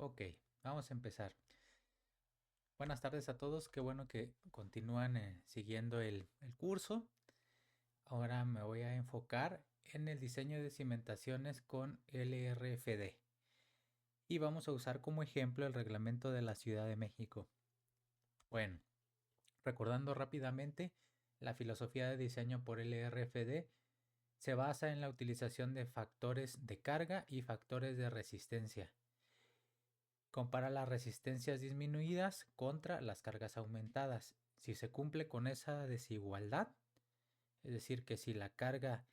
Ok, vamos a empezar. Buenas tardes a todos, qué bueno que continúan siguiendo el curso. Ahora me voy a enfocar en el diseño de cimentaciones con LRFD y vamos a usar como ejemplo el reglamento de la Ciudad de México. Bueno, recordando rápidamente, la filosofía de diseño por LRFD se basa en la utilización de factores de carga y factores de resistencia. Compara las resistencias disminuidas contra las cargas aumentadas. Si se cumple con esa desigualdad, es decir, que si la carga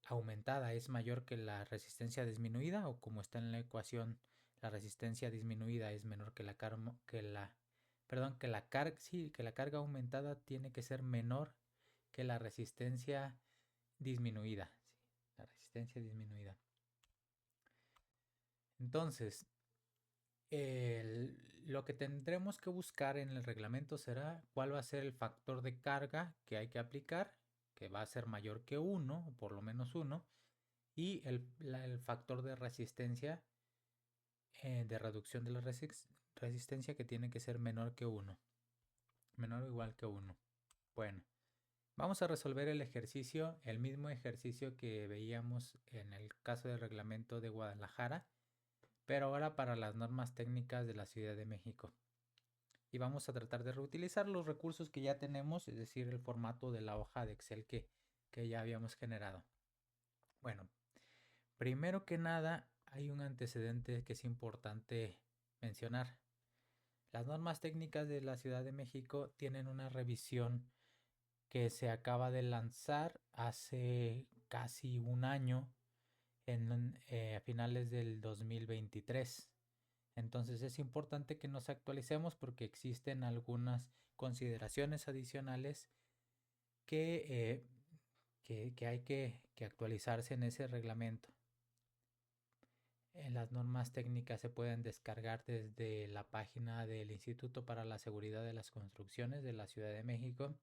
aumentada es mayor que la resistencia disminuida, o como está en la ecuación, la resistencia disminuida es menor que la carga, que la carga aumentada tiene que ser menor que la resistencia disminuida. Sí, la resistencia disminuida. Entonces, lo que tendremos que buscar en el reglamento será cuál va a ser el factor de carga que hay que aplicar, que va a ser mayor que 1, o por lo menos 1, y el factor de resistencia, de reducción de la resistencia, que tiene que ser menor que 1, menor o igual que 1. Bueno, vamos a resolver el ejercicio, el mismo ejercicio que veíamos en el caso del reglamento de Guadalajara, pero ahora para las normas técnicas de la Ciudad de México. Y vamos a tratar de reutilizar los recursos que ya tenemos, es decir, el formato de la hoja de Excel que ya habíamos generado. Bueno, primero que nada, hay un antecedente que es importante mencionar. Las normas técnicas de la Ciudad de México tienen una revisión que se acaba de lanzar hace casi un año, a finales del 2023. Entonces es importante que nos actualicemos porque existen algunas consideraciones adicionales que, que hay que actualizarse en ese reglamento. Las normas técnicas se pueden descargar desde la página del Instituto para la Seguridad de las Construcciones de la Ciudad de México.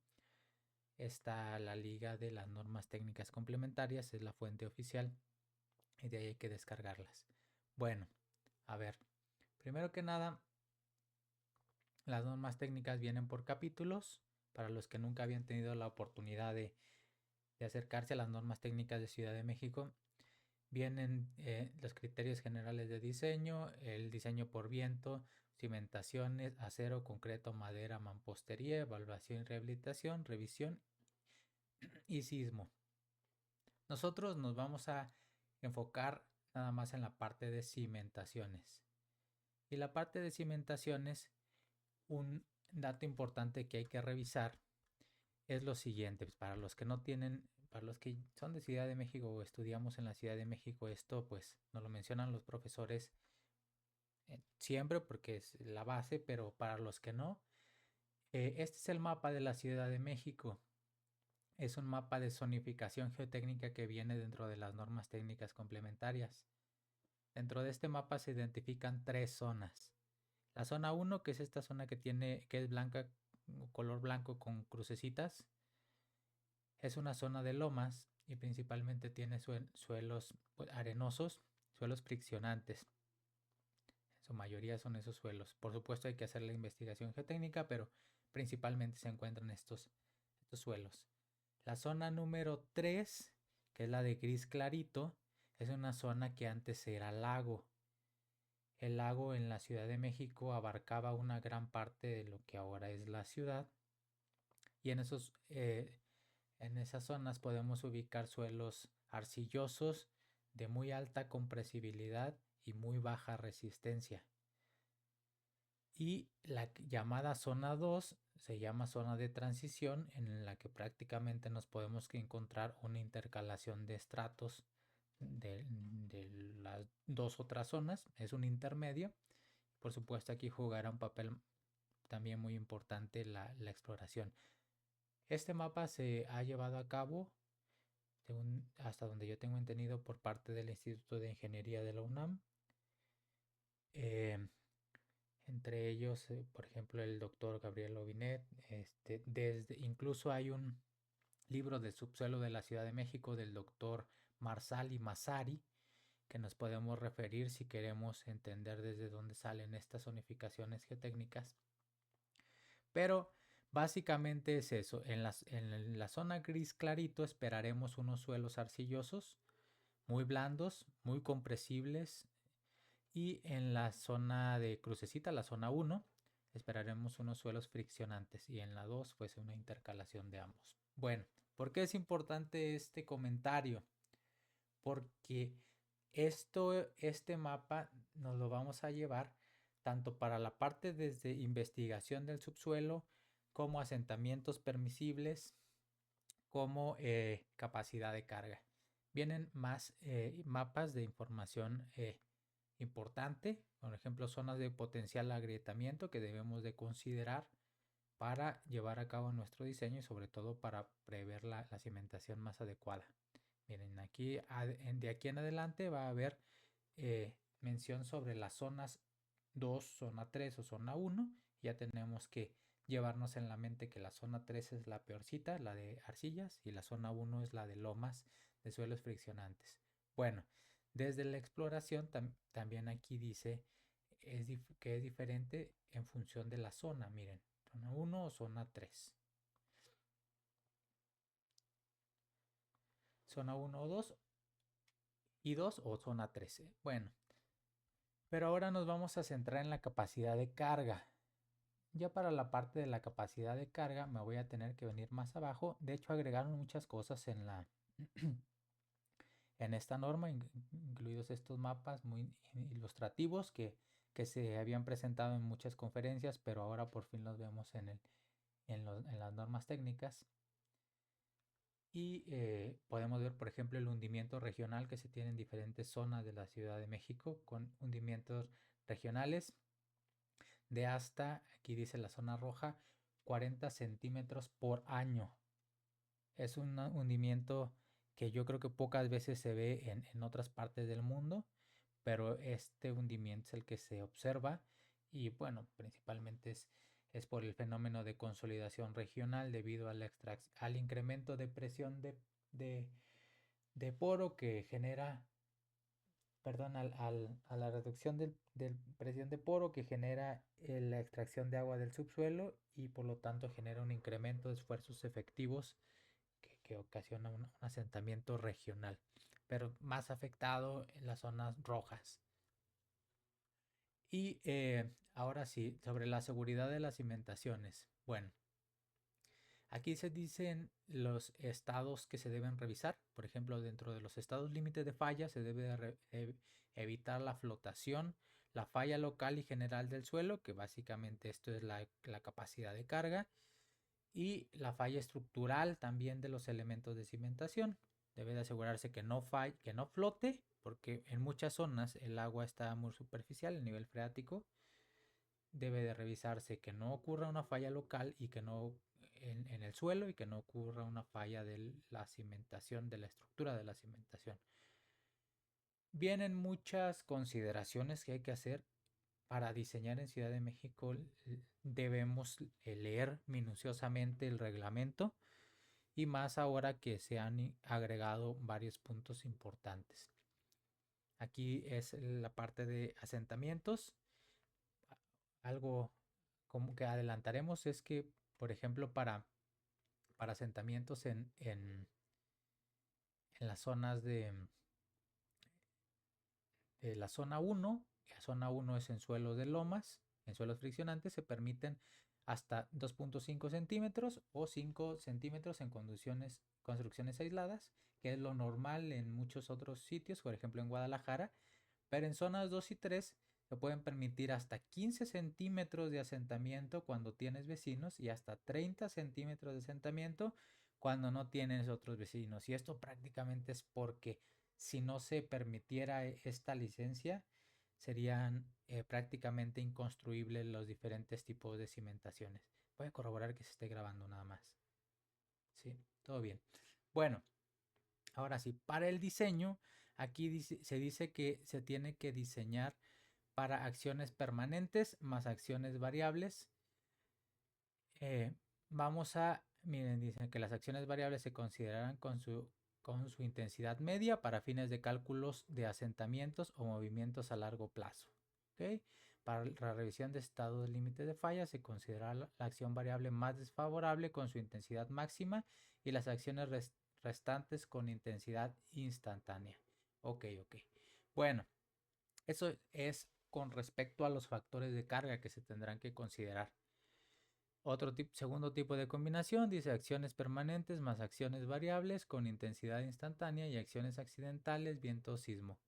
Está la liga de las normas técnicas complementarias, es la fuente oficial y de ahí hay que descargarlas. Bueno, a ver, primero que nada, las normas técnicas vienen por capítulos. Para los que nunca habían tenido la oportunidad de acercarse a las normas técnicas de Ciudad de México, vienen los criterios generales de diseño, el diseño por viento, cimentaciones, acero, concreto, madera, mampostería, evaluación y rehabilitación, revisión y sismo. Nosotros nos vamos a enfocar nada más en la parte de cimentaciones. Y la parte de cimentaciones, un dato importante que hay que revisar es lo siguiente, pues, para los que no tienen, para los que son de Ciudad de México o estudiamos en la Ciudad de México, esto pues nos lo mencionan los profesores siempre porque es la base, pero para los que no, este es el mapa de la Ciudad de México. Es un mapa de zonificación geotécnica que viene dentro de las normas técnicas complementarias. Dentro de este mapa se identifican tres zonas. La zona 1, que es esta zona que es blanca, color blanco con crucecitas, es una zona de lomas y principalmente tiene suelos pues, arenosos, suelos friccionantes. En su mayoría son esos suelos. Por supuesto hay que hacer la investigación geotécnica, pero principalmente se encuentran estos suelos. La zona número 3, que es la de gris clarito, es una zona que antes era lago. El lago en la Ciudad de México abarcaba una gran parte de lo que ahora es la ciudad. Y en esas zonas podemos ubicar suelos arcillosos de muy alta compresibilidad y muy baja resistencia. Y la llamada zona 2 se llama zona de transición, en la que prácticamente nos podemos encontrar una intercalación de estratos de las dos otras zonas. Es un intermedio. Por supuesto, aquí jugará un papel también muy importante la exploración. Este mapa se ha llevado a cabo, hasta donde yo tengo entendido, por parte del Instituto de Ingeniería de la UNAM. Eh, Entre ellos, por ejemplo, el doctor Gabriel Obinet. Incluso hay un libro del subsuelo de la Ciudad de México del doctor Marsali Massari, que nos podemos referir si queremos entender desde dónde salen estas zonificaciones geotécnicas. Pero básicamente es eso. En la zona gris clarito esperaremos unos suelos arcillosos, muy blandos, muy compresibles. Y en la zona de crucecita, la zona 1, esperaremos unos suelos friccionantes. Y en la 2, pues una intercalación de ambos. Bueno, ¿por qué es importante este comentario? Porque este mapa nos lo vamos a llevar tanto para la parte desde investigación del subsuelo, como asentamientos permisibles, como capacidad de carga. Vienen más mapas de información importante, por ejemplo, zonas de potencial agrietamiento que debemos de considerar para llevar a cabo nuestro diseño y sobre todo para prever la cimentación más adecuada. Miren, aquí de aquí en adelante va a haber mención sobre las zonas 2, zona 3 o zona 1. Ya tenemos que llevarnos en la mente que la zona 3 es la peorcita, la de arcillas, y la zona 1 es la de lomas de suelos friccionantes. Bueno, desde la exploración también aquí dice que es diferente en función de la zona. Miren, zona 1 o zona 3. Zona 1 o 2 y 2 o zona 13. Bueno, pero ahora nos vamos a centrar en la capacidad de carga. Ya para la parte de la capacidad de carga me voy a tener que venir más abajo. De hecho, agregaron muchas cosas en la en esta norma, incluidos estos mapas muy ilustrativos que se habían presentado en muchas conferencias, pero ahora por fin los vemos en las normas técnicas. Y podemos ver, por ejemplo, el hundimiento regional que se tiene en diferentes zonas de la Ciudad de México, con hundimientos regionales de hasta, aquí dice la zona roja, 40 centímetros por año. Es un hundimiento que yo creo que pocas veces se ve en otras partes del mundo, pero este hundimiento es el que se observa y bueno, principalmente es por el fenómeno de consolidación regional debido al incremento de presión de poro que genera, perdón, a la reducción de presión de poro que genera la extracción de agua del subsuelo y por lo tanto genera un incremento de esfuerzos efectivos que ocasiona un asentamiento regional, pero más afectado en las zonas rojas. Y ahora sí, sobre la seguridad de las cimentaciones. Bueno, aquí se dicen los estados que se deben revisar. Por ejemplo, dentro de los estados límites de falla se debe evitar la flotación, la falla local y general del suelo, que básicamente esto es la capacidad de carga, y la falla estructural también de los elementos de cimentación. Debe de asegurarse que no flote, porque en muchas zonas el agua está muy superficial, el nivel freático. Debe de revisarse que no ocurra una falla local y que no en el suelo y que no ocurra una falla de la cimentación, de la estructura de la cimentación. Vienen muchas consideraciones que hay que hacer para diseñar en Ciudad de México. Debemos leer minuciosamente el reglamento y más ahora que se han agregado varios puntos importantes. Aquí es la parte de asentamientos. Algo como que adelantaremos es que, por ejemplo, para asentamientos en las zonas de la zona 1, la zona 1 es en suelos de lomas, en suelos friccionantes, se permiten hasta 2.5 centímetros o 5 centímetros en construcciones aisladas, que es lo normal en muchos otros sitios, por ejemplo en Guadalajara, pero en zonas 2 y 3 se pueden permitir hasta 15 centímetros de asentamiento cuando tienes vecinos y hasta 30 centímetros de asentamiento cuando no tienes otros vecinos. Y esto prácticamente es porque si no se permitiera esta licencia, serían prácticamente inconstruibles los diferentes tipos de cimentaciones. Voy a corroborar que se esté grabando nada más. Sí, todo bien. Bueno, ahora sí, para el diseño, aquí se dice que se tiene que diseñar para acciones permanentes más acciones variables. Vamos a, miren, dicen que las acciones variables se considerarán con su intensidad media para fines de cálculos de asentamientos o movimientos a largo plazo. ¿Okay? Para la revisión de estados límite de falla se considera la acción variable más desfavorable con su intensidad máxima y las acciones restantes con intensidad instantánea. Ok. Bueno, eso es con respecto a los factores de carga que se tendrán que considerar. Segundo tipo de combinación dice acciones permanentes más acciones variables con intensidad instantánea y acciones accidentales, viento, sismo.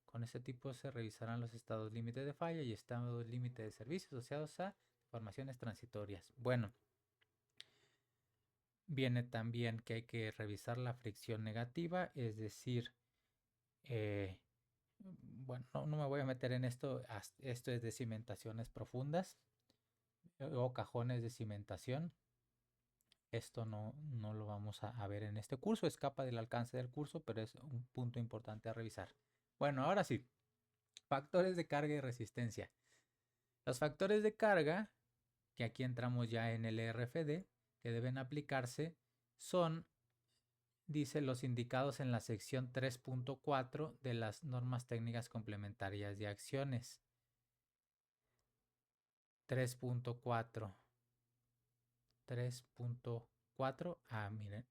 Con este tipo se revisarán los estados límite de falla y estados límite de servicio asociados a formaciones transitorias. Bueno, viene también que hay que revisar la fricción negativa, es decir, bueno, no me voy a meter en esto, esto es de cimentaciones profundas o cajones de cimentación. Esto no lo vamos a ver en este curso, escapa del alcance del curso, pero es un punto importante a revisar. Bueno, ahora sí, factores de carga y resistencia. Los factores de carga, que aquí entramos ya en el RFD, que deben aplicarse, son, dice, los indicados en la sección 3.4 de las normas técnicas complementarias de acciones. 3.4. 3.4. Miren.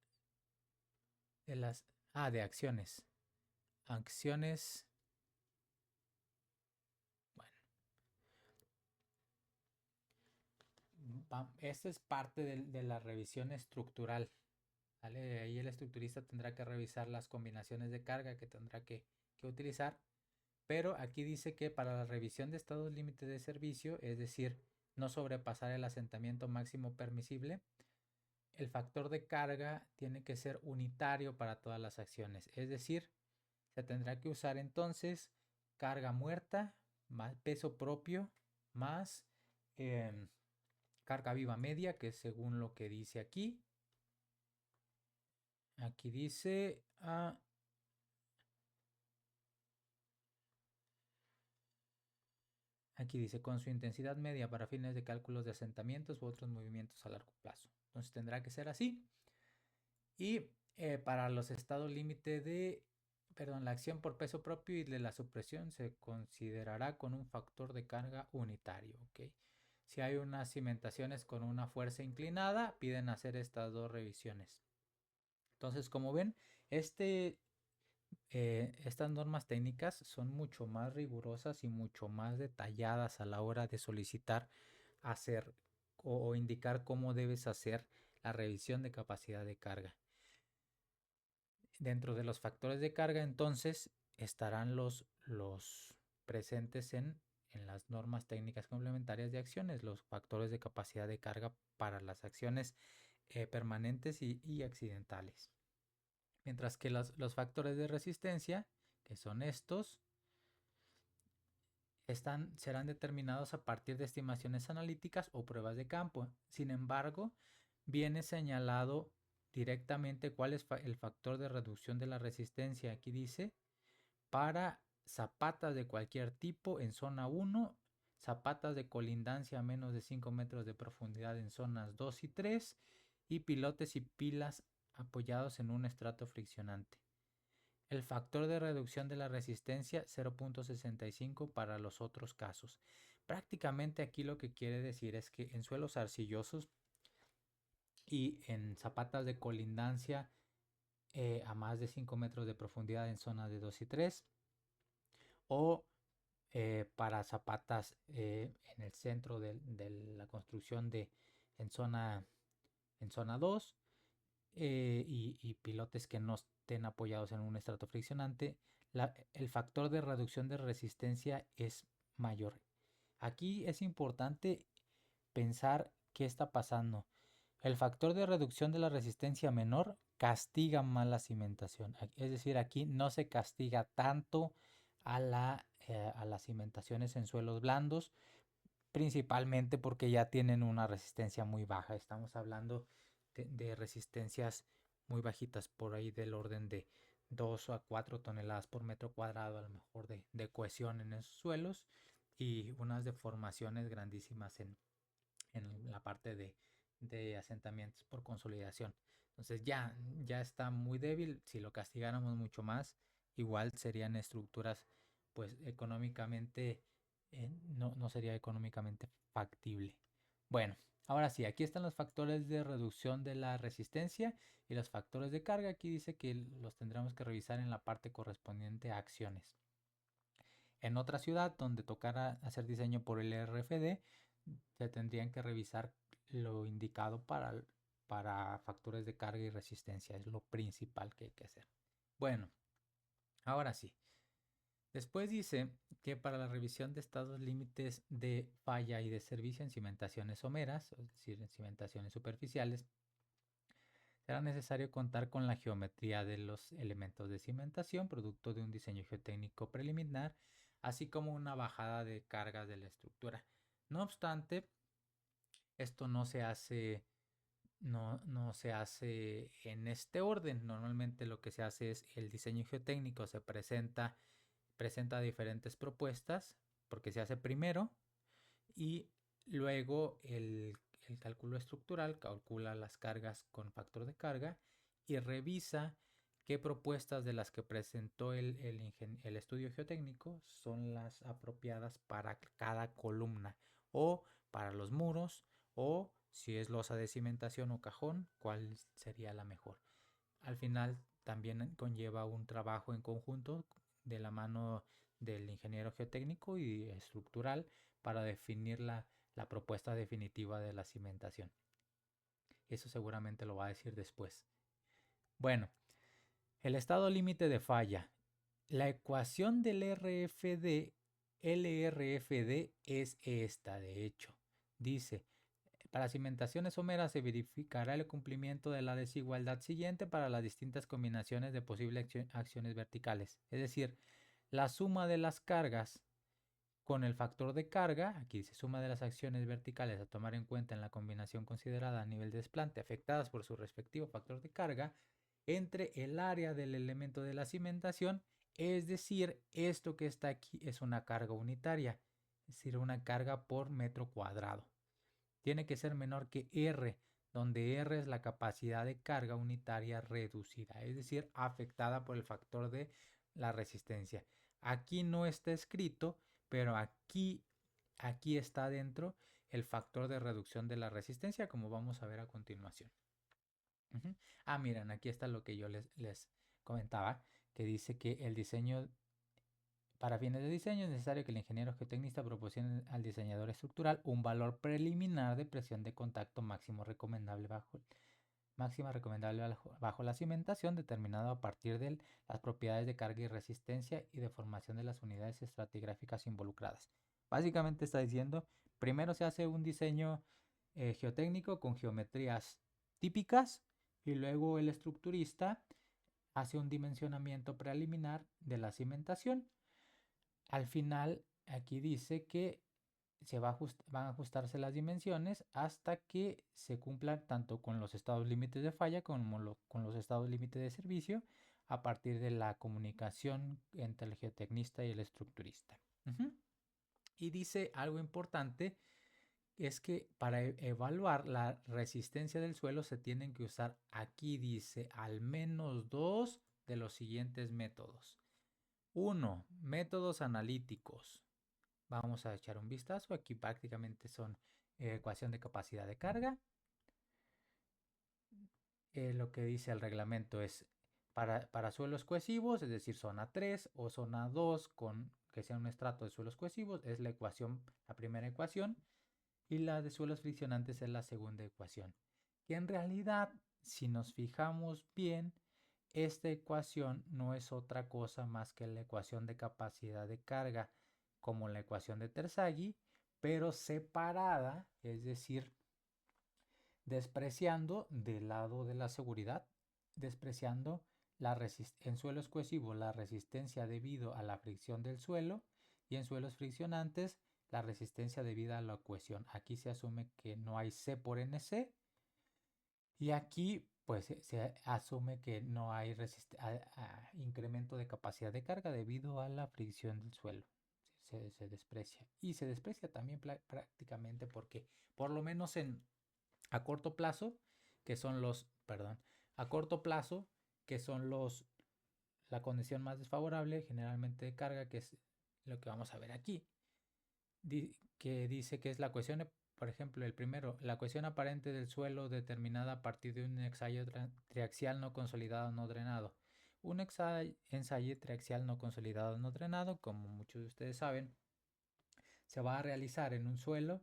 De acciones. Acciones. Bueno. Esta es parte de la revisión estructural. ¿Vale? Ahí el estructurista tendrá que revisar las combinaciones de carga que tendrá que utilizar. Pero aquí dice que para la revisión de estados límite de servicio, es decir, no sobrepasar el asentamiento máximo permisible, el factor de carga tiene que ser unitario para todas las acciones. Es decir, se tendrá que usar entonces carga muerta más peso propio más carga viva media, que es según lo que dice aquí. Aquí dice... Aquí dice con su intensidad media para fines de cálculos de asentamientos u otros movimientos a largo plazo. Entonces tendrá que ser así. Y para los estados límite de, la acción por peso propio y de la supresión se considerará con un factor de carga unitario. ¿Okay? Si hay unas cimentaciones con una fuerza inclinada, piden hacer estas dos revisiones. Entonces, como ven, estas normas técnicas son mucho más rigurosas y mucho más detalladas a la hora de solicitar hacer o indicar cómo debes hacer la revisión de capacidad de carga. Dentro de los factores de carga, entonces, estarán los presentes en las normas técnicas complementarias de acciones, los factores de capacidad de carga para las acciones permanentes y accidentales. Mientras que los factores de resistencia, que son estos, serán determinados a partir de estimaciones analíticas o pruebas de campo. Sin embargo, viene señalado directamente cuál es el factor de reducción de la resistencia. Aquí dice, para zapatas de cualquier tipo en zona 1, zapatas de colindancia a menos de 5 metros de profundidad en zonas 2 y 3, y pilotes y pilas apoyados en un estrato friccionante. El factor de reducción de la resistencia 0.65 para los otros casos. Prácticamente aquí lo que quiere decir es que en suelos arcillosos y en zapatas de colindancia a más de 5 metros de profundidad en zonas de 2 y 3, o para zapatas en el centro de la construcción en zona 2, y pilotes que no estén apoyados en un estrato friccionante, el factor de reducción de resistencia es mayor. Aquí es importante pensar qué está pasando. El factor de reducción de la resistencia menor castiga más la cimentación. Es decir, aquí no se castiga tanto a las cimentaciones en suelos blandos, principalmente porque ya tienen una resistencia muy baja. Estamos hablando de resistencias muy bajitas, por ahí del orden de 2 a 4 toneladas por metro cuadrado a lo mejor de cohesión en esos suelos, y unas deformaciones grandísimas en la parte de asentamientos por consolidación. Entonces ya está muy débil. Si lo castigáramos mucho más, igual serían estructuras, pues económicamente, no sería económicamente factible. Bueno, ahora sí, aquí están los factores de reducción de la resistencia y los factores de carga. Aquí dice que los tendremos que revisar en la parte correspondiente a acciones. En otra ciudad donde tocara hacer diseño por el RFD, se tendrían que revisar lo indicado para factores de carga y resistencia. Es lo principal que hay que hacer. Bueno, ahora sí. Después dice que para la revisión de estados límites de falla y de servicio en cimentaciones someras, es decir, en cimentaciones superficiales, será necesario contar con la geometría de los elementos de cimentación, producto de un diseño geotécnico preliminar, así como una bajada de cargas de la estructura. No obstante, esto no se hace en este orden. Normalmente lo que se hace es el diseño geotécnico se presenta diferentes propuestas, porque se hace primero y luego el cálculo estructural calcula las cargas con factor de carga y revisa qué propuestas de las que presentó el estudio geotécnico son las apropiadas para cada columna o para los muros, o si es losa de cimentación o cajón, cuál sería la mejor. Al final también conlleva un trabajo en conjunto de la mano del ingeniero geotécnico y estructural para definir la propuesta definitiva de la cimentación. Eso seguramente lo va a decir después. Bueno, el estado límite de falla. La ecuación del LRFD es esta, de hecho. Dice, para cimentaciones someras se verificará el cumplimiento de la desigualdad siguiente para las distintas combinaciones de posibles acciones verticales. Es decir, la suma de las cargas con el factor de carga, aquí dice suma de las acciones verticales a tomar en cuenta en la combinación considerada a nivel de desplante afectadas por su respectivo factor de carga, entre el área del elemento de la cimentación, es decir, esto que está aquí es una carga unitaria, es decir, una carga por metro cuadrado. Tiene que ser menor que R, donde R es la capacidad de carga unitaria reducida, es decir, afectada por el factor de la resistencia. Aquí no está escrito, pero aquí está dentro el factor de reducción de la resistencia, como vamos a ver a continuación. Miren, aquí está lo que yo les comentaba, que dice que el diseño, para fines de diseño es necesario que el ingeniero geotecnista proporcione al diseñador estructural un valor preliminar de presión de contacto máxima recomendable bajo la cimentación, determinado a partir de las propiedades de carga y resistencia y de formación de las unidades estratigráficas involucradas. Básicamente está diciendo, primero se hace un diseño geotécnico con geometrías típicas y luego el estructurista hace un dimensionamiento preliminar de la cimentación. Al final, aquí dice que van a ajustarse las dimensiones hasta que se cumplan tanto con los estados límites de falla como con los estados límites de servicio a partir de la comunicación entre el geotecnista y el estructurista. Y dice algo importante, es que para evaluar la resistencia del suelo se tienen que usar, aquí dice, al menos 2 de los siguientes métodos. 1. Métodos analíticos. Vamos a echar un vistazo. Aquí prácticamente son ecuación de capacidad de carga. Lo que dice el reglamento es para suelos cohesivos, es decir, zona 3 o zona 2 con que sea un estrato de suelos cohesivos, es la primera ecuación, y la de suelos friccionantes es la segunda ecuación. Y en realidad, si nos fijamos bien, esta ecuación no es otra cosa más que la ecuación de capacidad de carga, como la ecuación de Terzaghi, pero separada, es decir, despreciando del lado de la seguridad, despreciando en suelos cohesivos la resistencia debido a la fricción del suelo, y en suelos friccionantes la resistencia debida a la cohesión. Aquí se asume que no hay C por NC, y aquí pues se asume que no hay incremento de capacidad de carga debido a la fricción del suelo. Se desprecia. Y se desprecia también prácticamente porque, por lo menos a corto plazo, que son A corto plazo, que son la condición más desfavorable, generalmente de carga, que es lo que vamos a ver aquí, que dice que es la cohesión, por ejemplo, el primero, la cohesión aparente del suelo determinada a partir de un ensayo triaxial no consolidado no drenado. Un ensayo triaxial no consolidado no drenado, como muchos de ustedes saben, se va a realizar en un suelo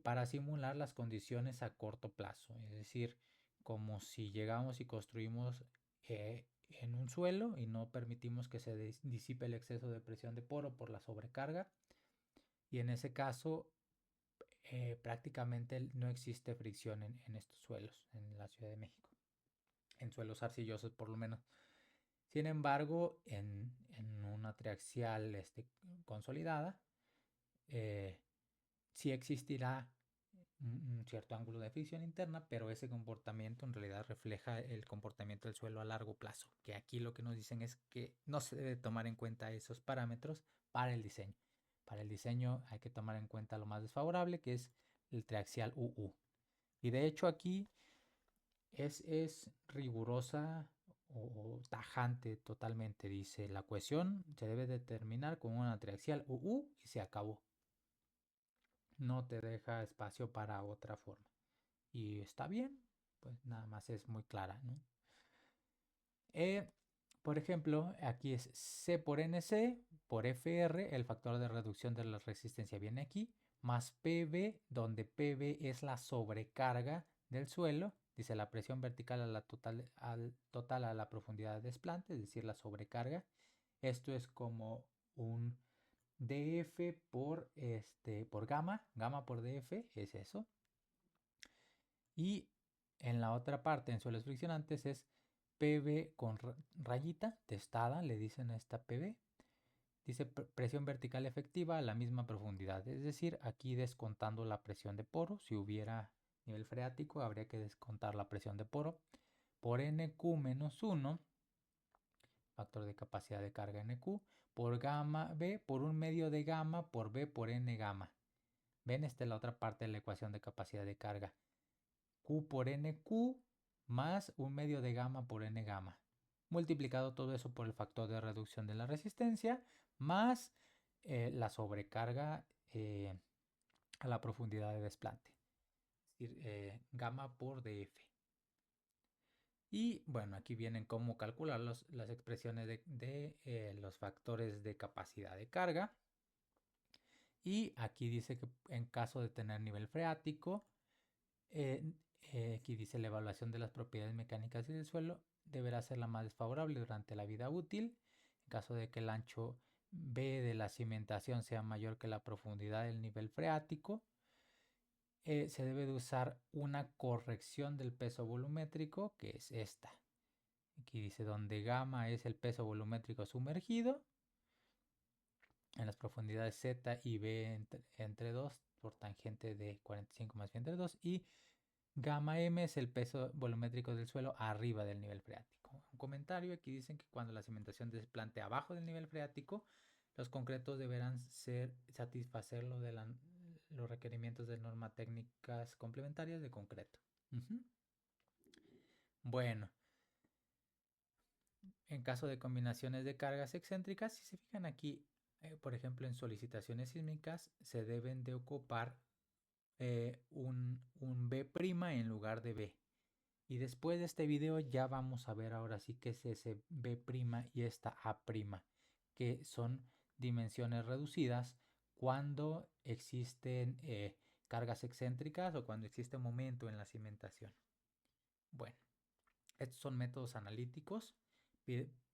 para simular las condiciones a corto plazo, es decir, como si llegamos y construimos en un suelo y no permitimos que se disipe el exceso de presión de poro por la sobrecarga, y en ese caso prácticamente no existe fricción en estos suelos en la Ciudad de México, en suelos arcillosos por lo menos. Sin embargo, en una triaxial consolidada, sí existirá un cierto ángulo de fricción interna, pero ese comportamiento en realidad refleja el comportamiento del suelo a largo plazo, que aquí lo que nos dicen es que no se debe tomar en cuenta esos parámetros para el diseño. Para el diseño hay que tomar en cuenta lo más desfavorable, que es el triaxial UU. Y de hecho aquí es rigurosa o tajante totalmente. Dice, la cohesión se debe determinar con una triaxial UU y se acabó. No te deja espacio para otra forma. Y está bien, pues nada más es muy clara, ¿no? Por ejemplo, aquí es C por NC por FR, el factor de reducción de la resistencia viene aquí, más PV, donde PV es la sobrecarga del suelo, dice la presión vertical total a la profundidad de desplante, es decir, la sobrecarga. Esto es como un DF por gamma, gamma por DF es eso. Y en la otra parte, en suelos friccionantes, es PV con rayita, testada, le dicen a esta PV. Dice presión vertical efectiva a la misma profundidad. Es decir, aquí descontando la presión de poro. Si hubiera nivel freático, habría que descontar la presión de poro por NQ menos 1, factor de capacidad de carga NQ, por gamma B, por un medio de gamma por B por N gamma. Ven, esta es la otra parte de la ecuación de capacidad de carga. Q por NQ más un medio de gamma por N gamma. Multiplicado todo eso por el factor de reducción de la resistencia más la sobrecarga a la profundidad de desplante. Es decir, gamma por DF. Y bueno, aquí vienen cómo calcular las expresiones de los factores de capacidad de carga. Y aquí dice que en caso de tener nivel freático, aquí dice la evaluación de las propiedades mecánicas del suelo deberá ser la más desfavorable durante la vida útil. En caso de que el ancho B de la cimentación sea mayor que la profundidad del nivel freático, se debe de usar una corrección del peso volumétrico, que es esta. Aquí dice donde gamma es el peso volumétrico sumergido en las profundidades Z y B entre 2 por tangente de 45 más B entre 2 y gamma M es el peso volumétrico del suelo arriba del nivel freático. Un comentario, aquí dicen que cuando la cimentación desplante abajo del nivel freático, los concretos deberán satisfacer los requerimientos de normas técnicas complementarias de concreto. Bueno, en caso de combinaciones de cargas excéntricas, si se fijan aquí, por ejemplo, en solicitaciones sísmicas, se deben de ocupar un B' en lugar de B. Y después de este video ya vamos a ver ahora sí que es ese B' y esta A', que son dimensiones reducidas cuando existen cargas excéntricas o cuando existe momento en la cimentación. Bueno, estos son métodos analíticos.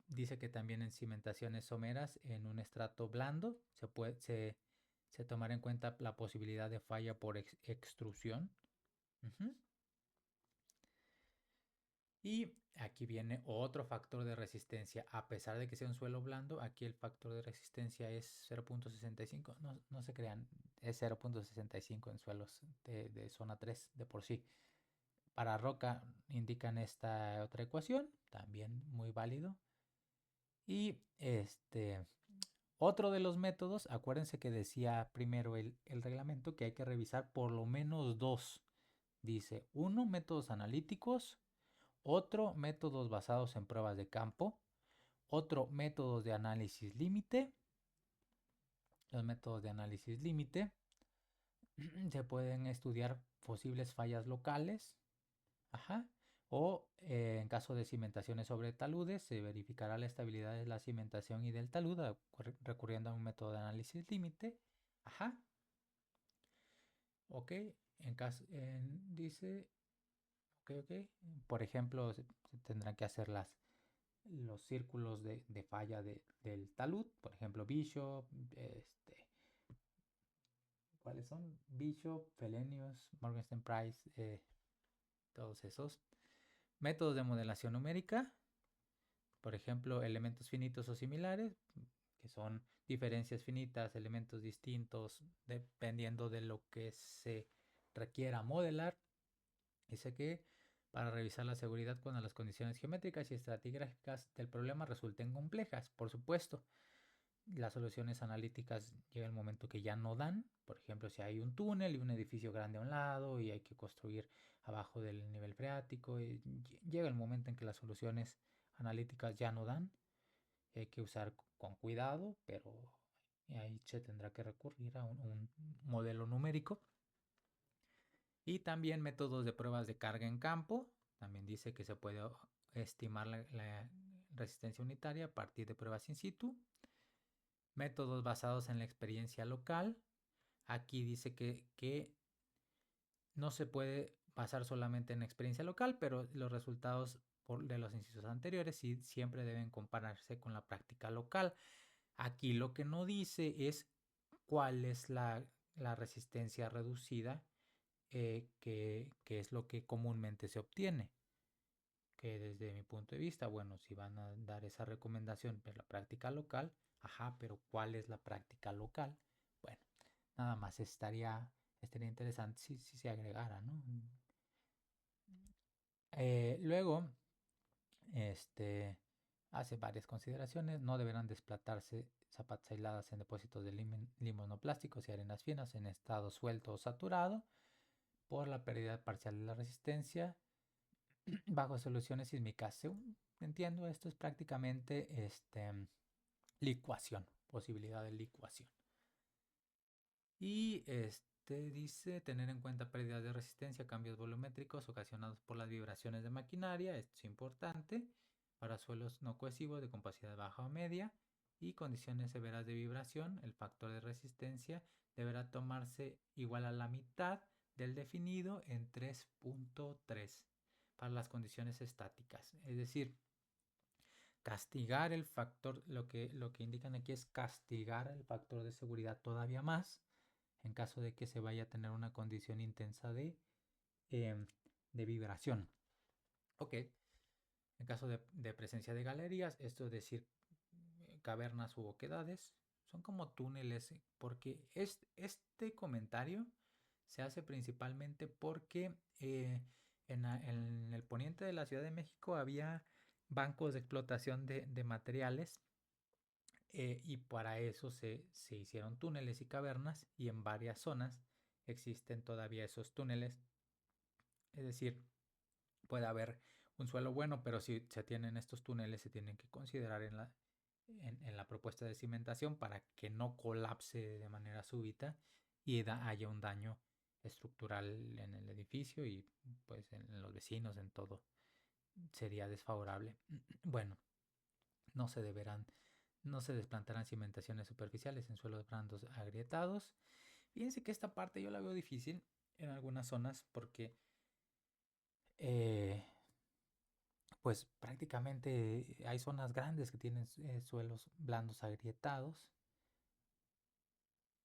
Dice que también en cimentaciones someras en un estrato blando se tomará en cuenta la posibilidad de falla por extrusión. Y aquí viene otro factor de resistencia. A pesar de que sea un suelo blando, aquí el factor de resistencia es 0.65. No se crean, es 0.65 en suelos de zona 3 de por sí. Para roca indican esta otra ecuación, también muy válido. Y otro de los métodos, acuérdense que decía primero el reglamento que hay que revisar por lo menos dos. Dice, uno, métodos analíticos, Otro, métodos basados en pruebas de campo. Otro, métodos de análisis límite. Los métodos de análisis límite se pueden estudiar posibles fallas locales. Ajá. O en caso de cimentaciones sobre taludes, se verificará la estabilidad de la cimentación y del talud recurriendo a un método de análisis límite. Ajá. Ok. Dice, ok. Por ejemplo, se tendrán que hacer los círculos de falla del talud. Por ejemplo, Bishop, ¿cuáles son? Bishop, Fellenius, Morgenstern Price, todos esos. Métodos de modelación numérica, por ejemplo, elementos finitos o similares, que son diferencias finitas, elementos distintos, dependiendo de lo que se requiera modelar. Dice que para revisar la seguridad cuando las condiciones geométricas y estratigráficas del problema resulten complejas, por supuesto. Las soluciones analíticas llega el momento que ya no dan. Por ejemplo, si hay un túnel y un edificio grande a un lado y hay que construir abajo del nivel freático, llega el momento en que las soluciones analíticas ya no dan. Hay que usar con cuidado, pero ahí se tendrá que recurrir a un modelo numérico. Y también métodos de pruebas de carga en campo. También dice que se puede estimar la resistencia unitaria a partir de pruebas in situ. Métodos basados en la experiencia local. Aquí dice que no se puede basar solamente en experiencia local, pero los resultados de los incisos anteriores sí siempre deben compararse con la práctica local. Aquí lo que no dice es cuál es la resistencia reducida, que es lo que comúnmente se obtiene. Que desde mi punto de vista, bueno, si van a dar esa recomendación de la práctica local, ajá, pero ¿cuál es la práctica local? Bueno, nada más estaría interesante si se agregara, ¿no? Luego, hace varias consideraciones. No deberán desplatarse zapatas aisladas en depósitos de limonoplásticos y arenas finas en estado suelto o saturado por la pérdida parcial de la resistencia bajo soluciones sísmicas. Según entiendo, esto es prácticamente licuación, posibilidad de licuación. Y dice tener en cuenta pérdidas de resistencia, cambios volumétricos ocasionados por las vibraciones de maquinaria. Esto es importante para suelos no cohesivos de compacidad baja o media y condiciones severas de vibración. El factor de resistencia deberá tomarse igual a la mitad del definido en 3.3 para las condiciones estáticas. Es decir, castigar el factor, lo que indican aquí es castigar el factor de seguridad todavía más en caso de que se vaya a tener una condición intensa de vibración. Ok, en caso de presencia de galerías, esto es decir, cavernas u oquedades, son como túneles, porque este comentario se hace principalmente porque en el poniente de la Ciudad de México había bancos de explotación de materiales, y para eso se hicieron túneles y cavernas, y en varias zonas existen todavía esos túneles. Es decir, puede haber un suelo bueno, pero si se tienen estos túneles se tienen que considerar en la propuesta de cimentación para que no colapse de manera súbita y haya un daño estructural en el edificio y pues en los vecinos, en todo. Sería desfavorable. Bueno, no se desplantarán cimentaciones superficiales en suelos blandos agrietados. Fíjense que esta parte yo la veo difícil en algunas zonas porque pues prácticamente hay zonas grandes que tienen suelos blandos agrietados,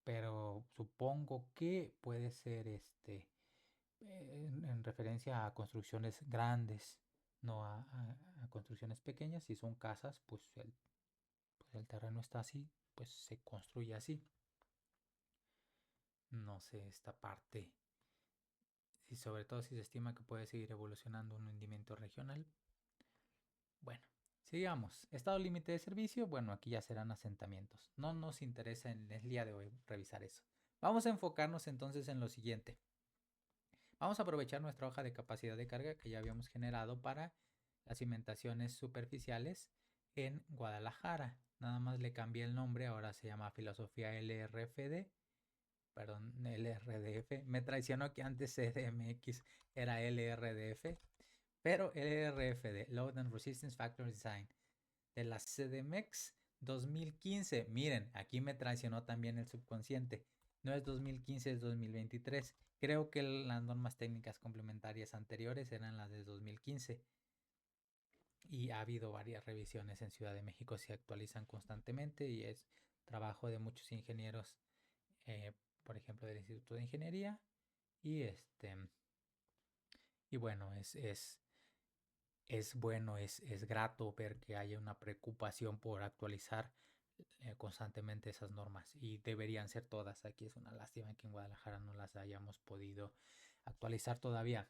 pero supongo que puede ser en referencia a construcciones grandes, no a construcciones pequeñas. Si son casas, pues el terreno está así, pues se construye así. No sé esta parte, y sobre todo si se estima que puede seguir evolucionando un hundimiento regional. Bueno, sigamos. Estado límite de servicio. Bueno, aquí ya serán asentamientos. No nos interesa en el día de hoy revisar eso. Vamos a enfocarnos entonces en lo siguiente. Vamos a aprovechar nuestra hoja de capacidad de carga que ya habíamos generado para las cimentaciones superficiales en Guadalajara. Nada más le cambié el nombre, ahora se llama Filosofía LRFD, perdón, LRDF. Me traicionó que antes CDMX era LRDF, pero LRFD, Load and Resistance Factor Design, de la CDMX 2015. Miren, aquí me traicionó también el subconsciente. No es 2015, es 2023. Creo que las normas técnicas complementarias anteriores eran las de 2015. Y ha habido varias revisiones en Ciudad de México, se actualizan constantemente y es trabajo de muchos ingenieros, por ejemplo, del Instituto de Ingeniería. Y y bueno, es bueno, es grato ver que haya una preocupación por actualizar constantemente esas normas y deberían ser todas. Aquí es una lástima que en Guadalajara no las hayamos podido actualizar todavía,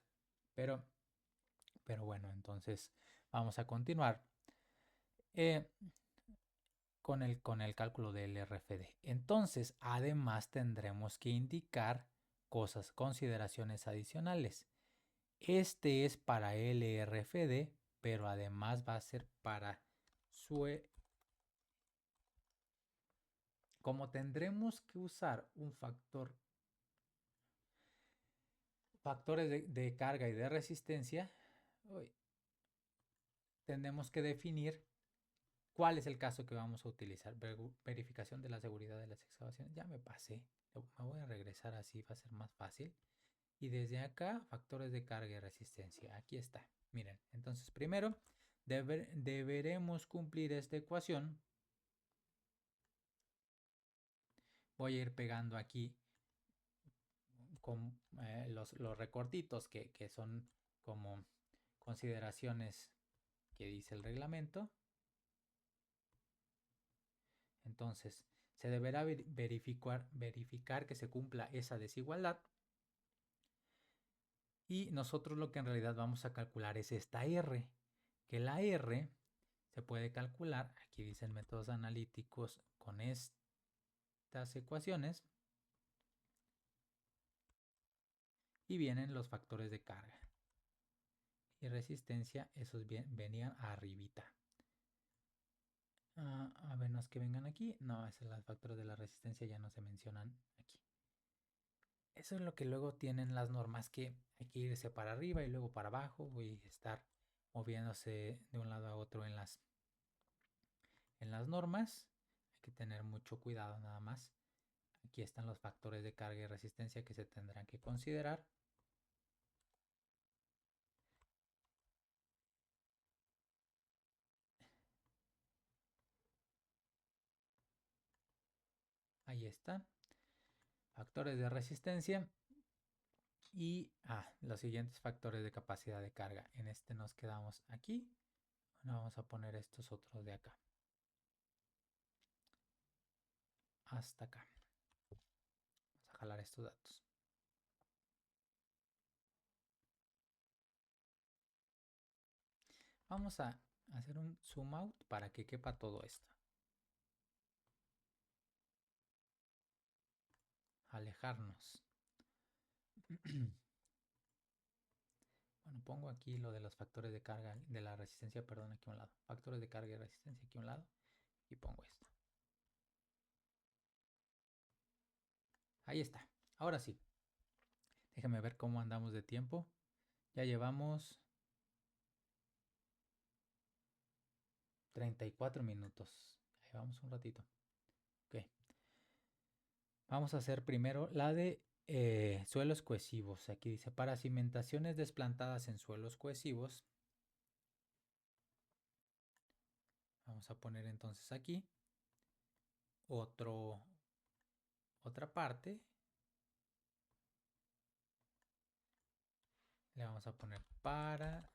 pero, pero bueno, entonces vamos a continuar con el cálculo del RFD. Entonces, además tendremos que indicar consideraciones adicionales. Este es para LRFD, pero además va a ser para SUE. Como tendremos que usar factores de carga y de resistencia, tenemos que definir cuál es el caso que vamos a utilizar. Verificación de la seguridad de las excavaciones. Ya me pasé. Me voy a regresar así, va a ser más fácil. Y desde acá, factores de carga y resistencia. Aquí está. Miren, entonces primero deberemos cumplir esta ecuación. Voy a ir pegando aquí con los recortitos que son como consideraciones que dice el reglamento. Entonces, se deberá verificar que se cumpla esa desigualdad. Y nosotros lo que en realidad vamos a calcular es esta R, que la R se puede calcular, aquí dicen métodos analíticos con estas ecuaciones, y vienen los factores de carga y resistencia, esos venían arribita. A ver, no es que vengan aquí, no, esos los factores de la resistencia ya no se mencionan aquí. Eso es lo que luego tienen las normas, que hay que irse para arriba y luego para abajo y estar moviéndose de un lado a otro en las normas. Hay que tener mucho cuidado nada más. Aquí están los factores de carga y resistencia que se tendrán que considerar. Ahí están. Factores de resistencia. Y los siguientes factores de capacidad de carga. En este nos quedamos aquí. Bueno, vamos a poner estos otros de acá. Hasta acá. Vamos a jalar estos datos. Vamos a hacer un zoom out para que quepa todo esto. Alejarnos. Bueno, pongo aquí lo de los factores de carga, de la resistencia, perdón, aquí a un lado. Factores de carga y resistencia aquí a un lado. Y pongo esto. Ahí está. Ahora sí. Déjame ver cómo andamos de tiempo. Ya llevamos 34 minutos. Ahí vamos un ratito. Ok. Vamos a hacer primero la de suelos cohesivos. Aquí dice, para cimentaciones desplantadas en suelos cohesivos. Vamos a poner entonces aquí otra parte. Le vamos a poner para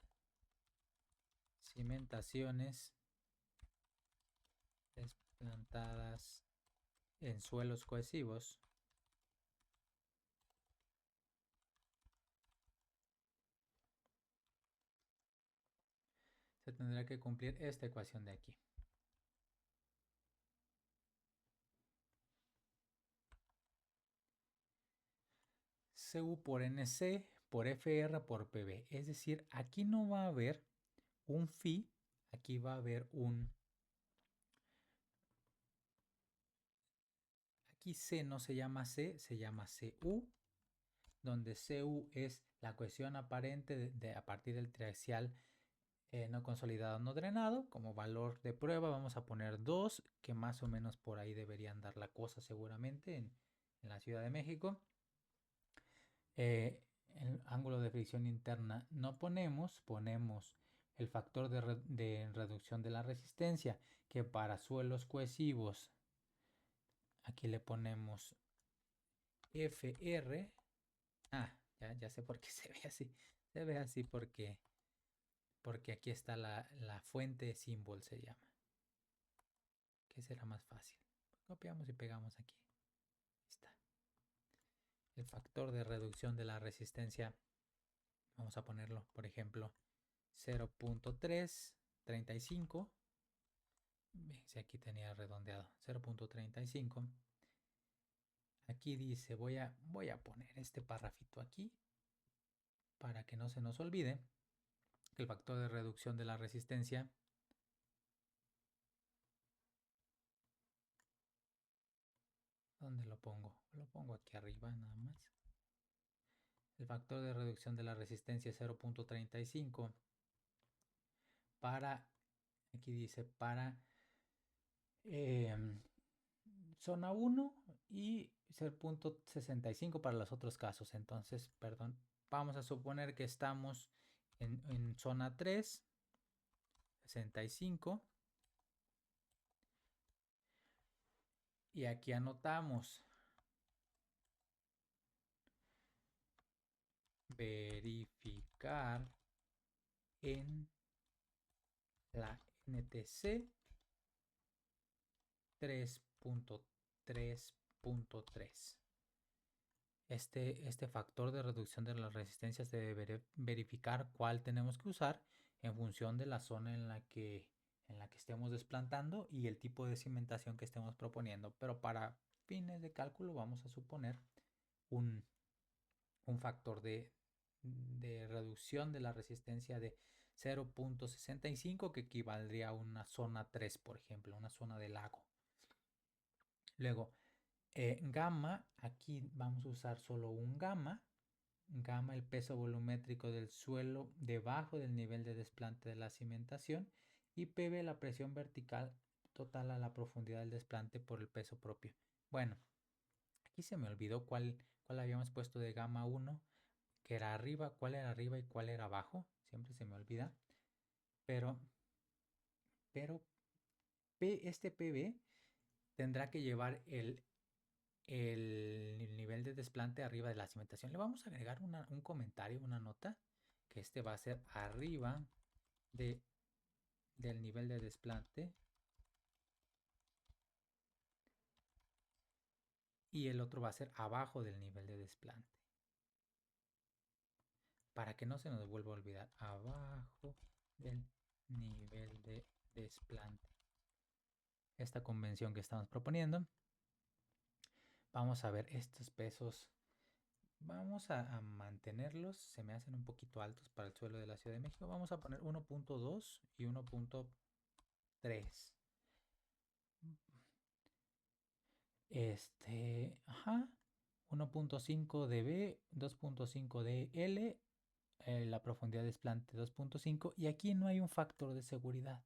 cimentaciones desplantadas en suelos cohesivos. Se tendrá que cumplir esta ecuación de aquí. CU por NC por FR por PB. Es decir, aquí no va a haber un phi, aquí va a haber aquí C no se llama C, se llama CU, donde CU es la cohesión aparente a partir del triaxial no consolidado no drenado. Como valor de prueba vamos a poner 2, que más o menos por ahí debería andar la cosa seguramente en la Ciudad de México. El ángulo de fricción interna no ponemos el factor de reducción de la resistencia, que para suelos cohesivos aquí le ponemos FR. Ya sé por qué se ve así. Se ve así porque aquí está la fuente símbolo, se llama. ¿Qué será más fácil? Copiamos y pegamos aquí. Ahí está. El factor de reducción de la resistencia, vamos a ponerlo, por ejemplo, 0.335. Si aquí tenía redondeado, 0.35. Aquí dice, voy a poner este párrafito aquí para que no se nos olvide que el factor de reducción de la resistencia ¿dónde lo pongo? Lo pongo aquí arriba nada más. El factor de reducción de la resistencia es 0.35 para, aquí dice, para zona 1 y 0.65 para los otros casos. Entonces, perdón, vamos a suponer que estamos en zona 3, 65. Y aquí anotamos verificar en la NTC 3.3.3. Este factor de reducción de las resistencias debe verificar cuál tenemos que usar en función de la zona en la que estemos desplantando y el tipo de cimentación que estemos proponiendo. Pero para fines de cálculo vamos a suponer un factor de reducción de la resistencia de 0.65, que equivaldría a una zona 3, por ejemplo, una zona de lago. Luego, gamma, aquí vamos a usar solo un gamma. Gamma, el peso volumétrico del suelo debajo del nivel de desplante de la cimentación. Y PV, la presión vertical total a la profundidad del desplante por el peso propio. Bueno, aquí se me olvidó cuál habíamos puesto de gamma 1, que era arriba, cuál era arriba y cuál era abajo. Siempre se me olvida. Pero este PV tendrá que llevar el nivel de desplante arriba de la cimentación. Le vamos a agregar un comentario, una nota, que este va a ser arriba del nivel de desplante y el otro va a ser abajo del nivel de desplante. Para que no se nos vuelva a olvidar, abajo del nivel de desplante. Esta convención que estamos proponiendo. Vamos a ver estos pesos. Vamos a mantenerlos. Se me hacen un poquito altos para el suelo de la Ciudad de México. Vamos a poner 1.2 y 1.3. 1.5 dB, 2.5 dL, la profundidad de desplante 2.5, y aquí no hay un factor de seguridad.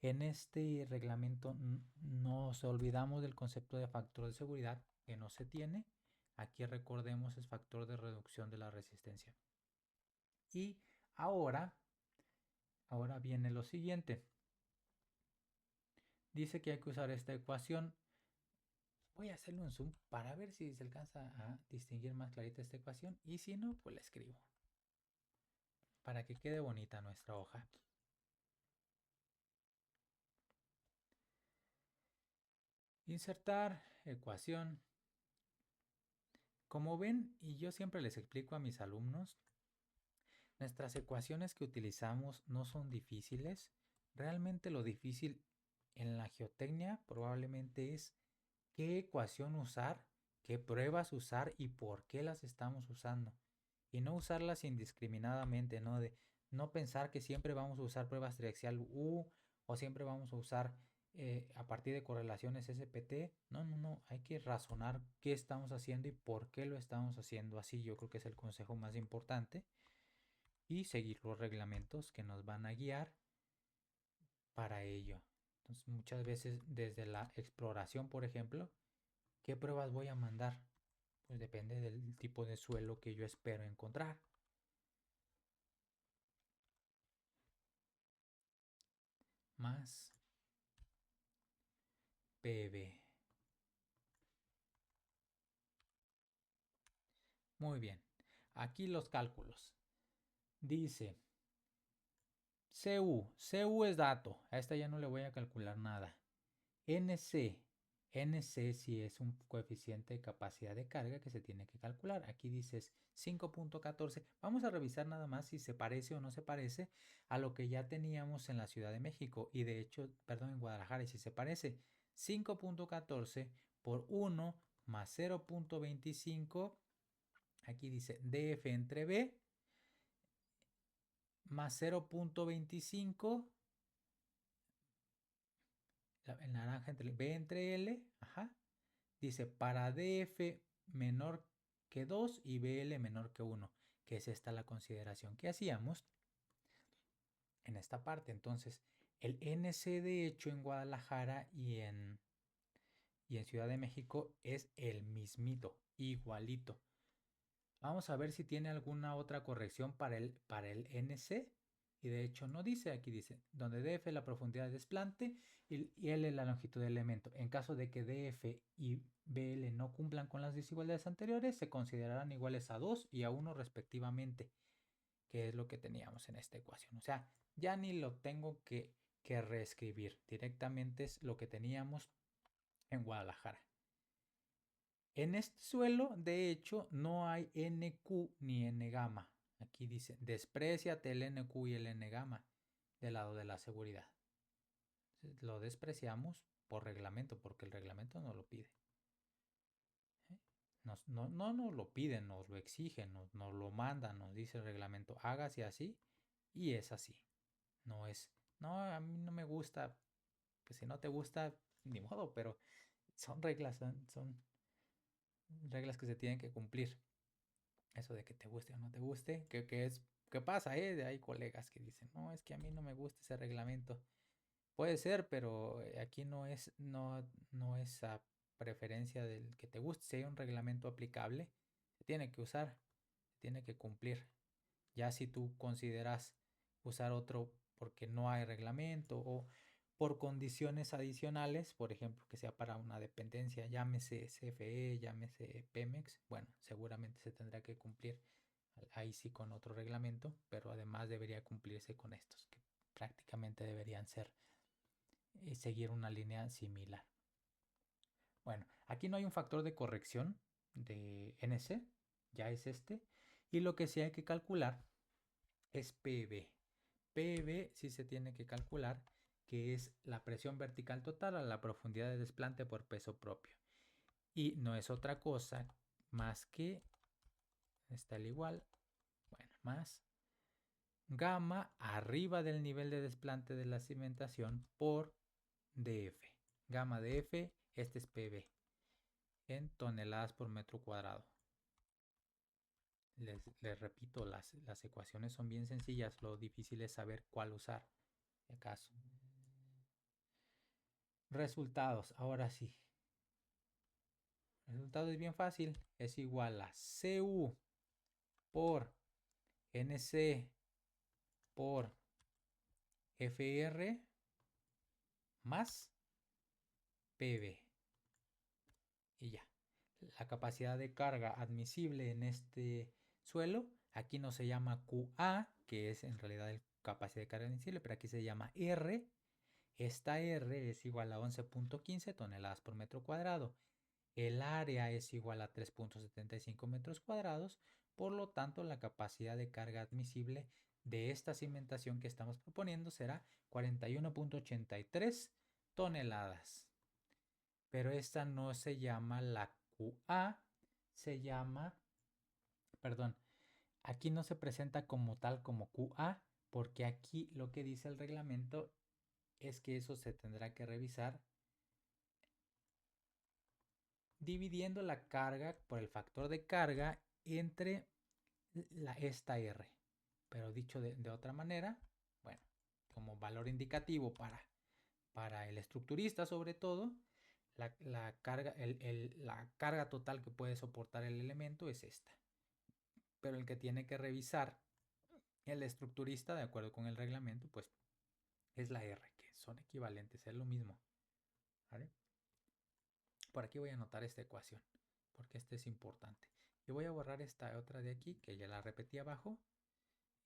En este reglamento nos olvidamos del concepto de factor de seguridad, que no se tiene. Aquí recordemos el factor de reducción de la resistencia. Y ahora viene lo siguiente. Dice que hay que usar esta ecuación. Voy a hacerle un zoom para ver si se alcanza a distinguir más clarita esta ecuación. Y si no, pues la escribo. Para que quede bonita nuestra hoja. Insertar ecuación. Como ven, y yo siempre les explico a mis alumnos, nuestras ecuaciones que utilizamos no son difíciles. Realmente lo difícil en la geotecnia probablemente es qué ecuación usar, qué pruebas usar y por qué las estamos usando. y no usarlas indiscriminadamente, ¿no? De no pensar que siempre vamos a usar pruebas triaxial U o siempre vamos a usar a partir de correlaciones SPT. No, no, no, hay que razonar qué estamos haciendo y por qué lo estamos haciendo así. Yo creo que es el consejo más importante y seguir los reglamentos que nos van a guiar para ello. Entonces, muchas veces desde la exploración, por ejemplo, ¿qué pruebas voy a mandar? Pues depende del tipo de suelo que yo espero encontrar. Más PV. Muy bien. Aquí los cálculos. Dice CU es dato. A esta ya no le voy a calcular nada. NC. NC sí es un coeficiente de capacidad de carga que se tiene que calcular. Aquí dices 5.14. Vamos a revisar nada más si se parece o no se parece a lo que ya teníamos en la Ciudad de México. Y de hecho, perdón, en Guadalajara. Y si se parece, 5.14 por 1 más 0.25. Aquí dice DF entre B más 0.25. El naranja entre B entre L. Ajá. Dice para DF menor que 2 y BL menor que 1, que es esta la consideración que hacíamos en esta parte. Entonces, el NC de hecho en Guadalajara y en Ciudad de México es el mismito, igualito. Vamos a ver si tiene alguna otra corrección para el NC. Y de hecho no dice, aquí dice, donde DF es la profundidad de desplante y L es la longitud del elemento. En caso de que DF y BL no cumplan con las desigualdades anteriores, se considerarán iguales a 2 y a 1 respectivamente, que es lo que teníamos en esta ecuación. O sea, ya ni lo tengo que reescribir, directamente es lo que teníamos en Guadalajara. En este suelo, de hecho, no hay NQ ni N gamma. Aquí dice, despreciate el NQ y el N gamma del lado de la seguridad. Lo despreciamos por reglamento, porque el reglamento nos lo pide. No nos lo piden, nos lo exigen, nos lo mandan, nos dice el reglamento, hágase así y es así. No es, no, a mí no me gusta, pues si no te gusta, ni modo, pero son reglas, son reglas que se tienen que cumplir. Eso de que te guste o no te guste, ¿qué pasa? Hay colegas que dicen, no, es que a mí no me gusta ese reglamento. Puede ser, pero aquí no es a preferencia del que te guste. Si hay un reglamento aplicable, se tiene que usar, se tiene que cumplir. Ya si tú consideras usar otro porque no hay reglamento o por condiciones adicionales, por ejemplo, que sea para una dependencia, llámese CFE, llámese Pemex, bueno, seguramente se tendrá que cumplir ahí sí con otro reglamento, pero además debería cumplirse con estos, que prácticamente deberían ser y seguir una línea similar. Bueno, aquí no hay un factor de corrección de NC, ya es este, y lo que sí hay que calcular es PV. PV sí se tiene que calcular, que es la presión vertical total a la profundidad de desplante por peso propio. Y no es otra cosa más que, está el igual, bueno, más gamma arriba del nivel de desplante de la cimentación por DF. Gamma DF, este es PV, en toneladas por metro cuadrado. Les repito, las ecuaciones son bien sencillas, lo difícil es saber cuál usar, si acaso. Resultados, ahora sí. El resultado es bien fácil, es igual a CU por NC por FR más PV. Y ya. La capacidad de carga admisible en este suelo, aquí no se llama QA, que es en realidad la capacidad de carga admisible, pero aquí se llama R. Esta R es igual a 11.15 toneladas por metro cuadrado. El área es igual a 3.75 metros cuadrados, por lo tanto la capacidad de carga admisible de esta cimentación que estamos proponiendo será 41.83 toneladas. Pero esta no se llama la QA, se llama, perdón, Aquí no se presenta como tal como QA, porque aquí lo que dice el reglamento es que eso se tendrá que revisar dividiendo la carga por el factor de carga entre esta R. Pero dicho de otra manera, bueno, como valor indicativo para el estructurista sobre todo, la carga total que puede soportar el elemento es esta. Pero el que tiene que revisar el estructurista, de acuerdo con el reglamento, pues es la R, que son equivalentes, es lo mismo. ¿Vale? Por aquí voy a anotar esta ecuación, porque esta es importante. Y voy a borrar esta otra de aquí, que ya la repetí abajo,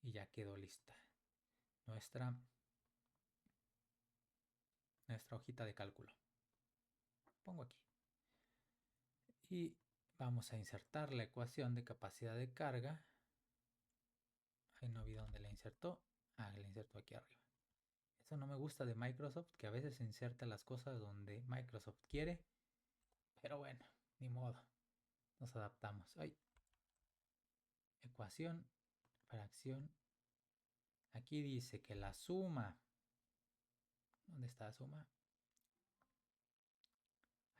y ya quedó lista nuestra hojita de cálculo. Pongo aquí. Y vamos a insertar la ecuación de capacidad de carga. Ahí no vi dónde la insertó. Ah, la insertó aquí arriba. Eso no me gusta de Microsoft, que a veces inserta las cosas donde Microsoft quiere. Pero bueno, ni modo. Nos adaptamos. Ay. Ecuación, fracción. Aquí dice que la suma. ¿Dónde está la suma?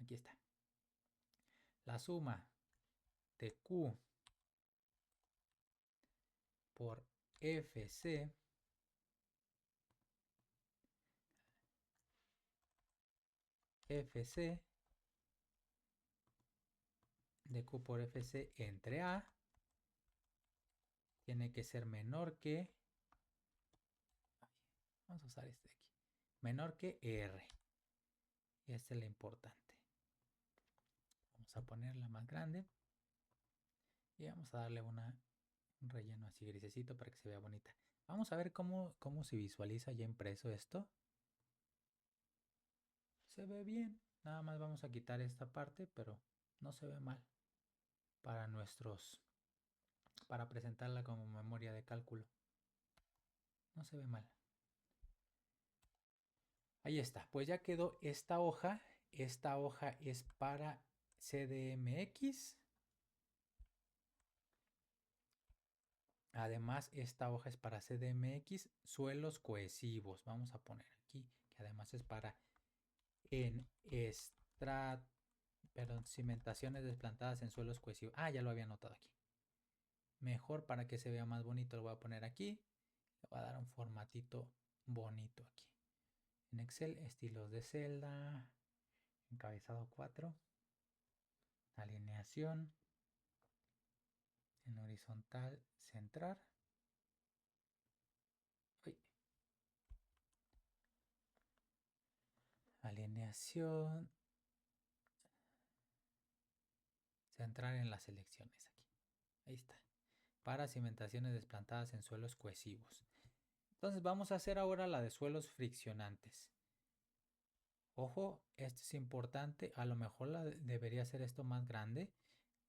Aquí está. La suma de Q por FC de Q por FC entre A tiene que ser menor que, vamos a usar este de aquí, menor que R. Esta es la importante. Vamos a ponerla más grande y vamos a darle un relleno así grisecito para que se vea bonita. Vamos a ver cómo se visualiza ya impreso esto. Se ve bien. Nada más vamos a quitar esta parte, pero no se ve mal para presentarla como memoria de cálculo. No se ve mal. Ahí está, pues ya quedó esta hoja. Esta hoja es para CDMX. Además, esta hoja es para CDMX, suelos cohesivos. Vamos a poner aquí, que además es para cimentaciones desplantadas en suelos cohesivos. Ah, ya lo había anotado aquí. Mejor para que se vea más bonito lo voy a poner aquí. Le voy a dar un formatito bonito aquí. En Excel, estilos de celda, encabezado 4, alineación, en horizontal, centrar. Uy. Alineación, centrar en las selecciones aquí. Ahí está. Para cimentaciones desplantadas en suelos cohesivos. Entonces vamos a hacer ahora la de suelos friccionantes. Ojo, esto es importante. A lo mejor debería ser esto más grande.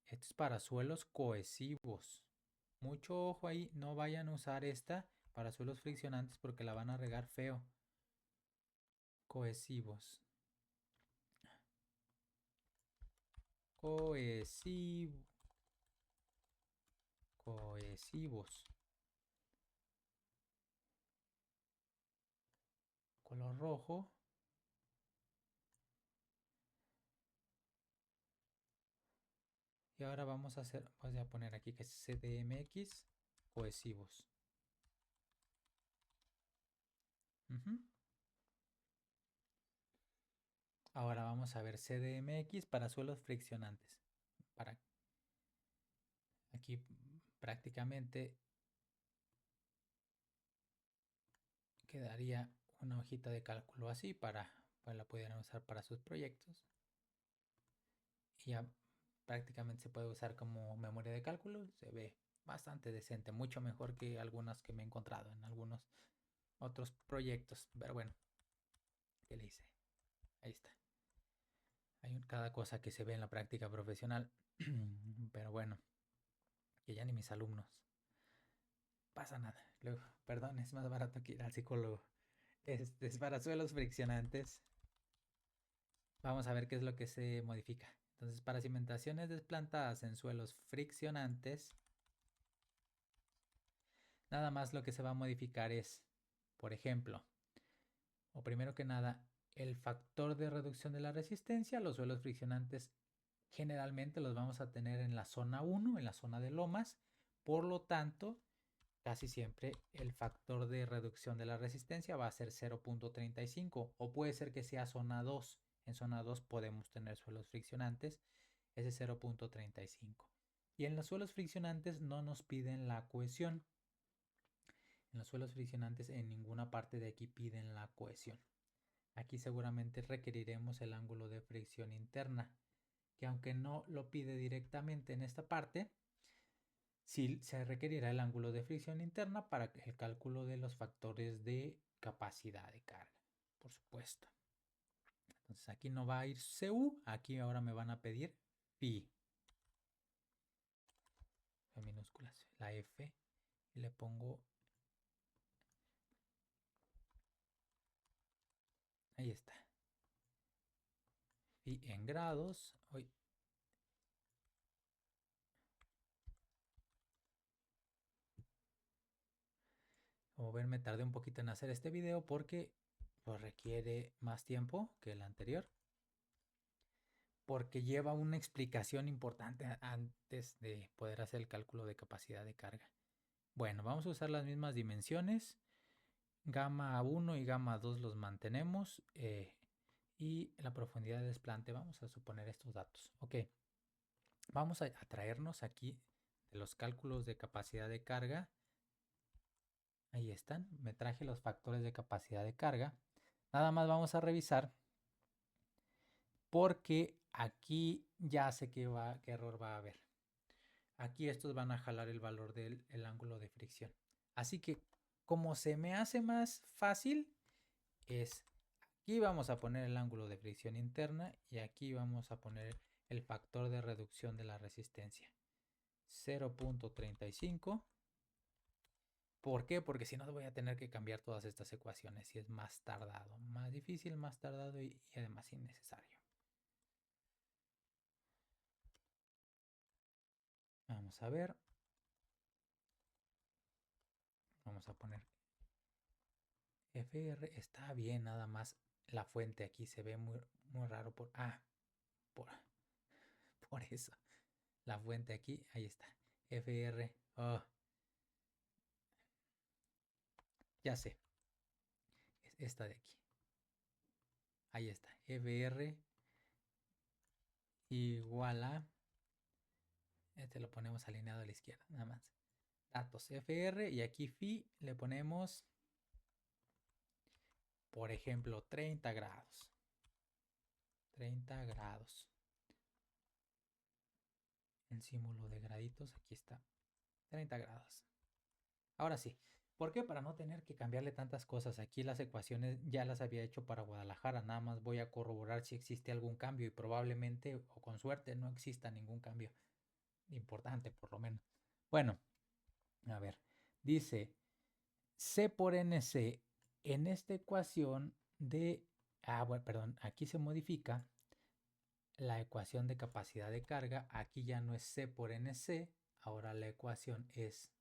Esto es para suelos cohesivos. Mucho ojo ahí. No vayan a usar esta para suelos friccionantes porque la van a regar feo. Cohesivos. Cohesivos. Color rojo. Y ahora vamos a hacer, voy a poner aquí que es CDMX cohesivos. Ahora vamos a ver CDMX para suelos friccionantes. Aquí prácticamente quedaría una hojita de cálculo así para la pudieran usar para sus proyectos. Y ya prácticamente se puede usar como memoria de cálculo. Se ve bastante decente, mucho mejor que algunas que me he encontrado en algunos otros proyectos. Pero bueno, ¿qué le hice? Ahí está. Hay cada cosa que se ve en la práctica profesional. Pero bueno, que ya ni mis alumnos. Pasa nada. Luego, perdón, es más barato que ir al psicólogo. Es para suelos friccionantes. Vamos a ver qué es lo que se modifica. Entonces, para cimentaciones desplantadas en suelos friccionantes, Nada más lo que se va a modificar es, por ejemplo, o primero que nada, el factor de reducción de la resistencia. Los suelos friccionantes generalmente los vamos a tener en la zona 1, en la zona de lomas. Por lo tanto, casi siempre el factor de reducción de la resistencia va a ser 0.35 o puede ser que sea zona 2. En zona 2 podemos tener suelos friccionantes, ese 0.35. Y en los suelos friccionantes no nos piden la cohesión. En los suelos friccionantes en ninguna parte de aquí piden la cohesión. Aquí seguramente requeriremos el ángulo de fricción interna, que aunque no lo pide directamente en esta parte, sí se requerirá el ángulo de fricción interna para el cálculo de los factores de capacidad de carga, por supuesto. Entonces aquí no va a ir CU, aquí ahora me van a pedir pi. En minúsculas, la F, y le pongo, ahí está, pi en grados. Hoy como ven, me tardé un poquito en hacer este video porque pues, requiere más tiempo que el anterior, porque lleva una explicación importante antes de poder hacer el cálculo de capacidad de carga. Bueno, vamos a usar las mismas dimensiones. Gamma 1 y gamma 2 los mantenemos. Y la profundidad de desplante, vamos a suponer estos datos. Ok, vamos a traernos aquí de los cálculos de capacidad de carga. Ahí están, me traje los factores de capacidad de carga. Nada más vamos a revisar porque aquí ya sé qué error va a haber. Aquí estos van a jalar el valor del ángulo de fricción. Así que como se me hace más fácil es aquí vamos a poner el ángulo de fricción interna y aquí vamos a poner el factor de reducción de la resistencia. 0.35. ¿Por qué? Porque si no voy a tener que cambiar todas estas ecuaciones y es más tardado, más difícil, más tardado y además innecesario. Vamos a ver. Vamos a poner FR. Está bien, nada más la fuente aquí se ve muy, muy raro por... por eso. La fuente aquí, ahí está. FR. Oh, ya sé. Es esta de aquí. Ahí está. FR igual a... Este lo ponemos alineado a la izquierda, nada más. Datos FR y aquí phi le ponemos, por ejemplo, 30 grados. 30 grados. El símbolo de graditos, aquí está. 30 grados. Ahora sí. ¿Por qué? Para no tener que cambiarle tantas cosas. Aquí las ecuaciones ya las había hecho para Guadalajara. Nada más voy a corroborar si existe algún cambio y probablemente o con suerte no exista ningún cambio importante por lo menos. Bueno, a ver. Dice C por NC en esta ecuación de... bueno, perdón. Aquí se modifica la ecuación de capacidad de carga. Aquí ya no es C por NC. Ahora la ecuación es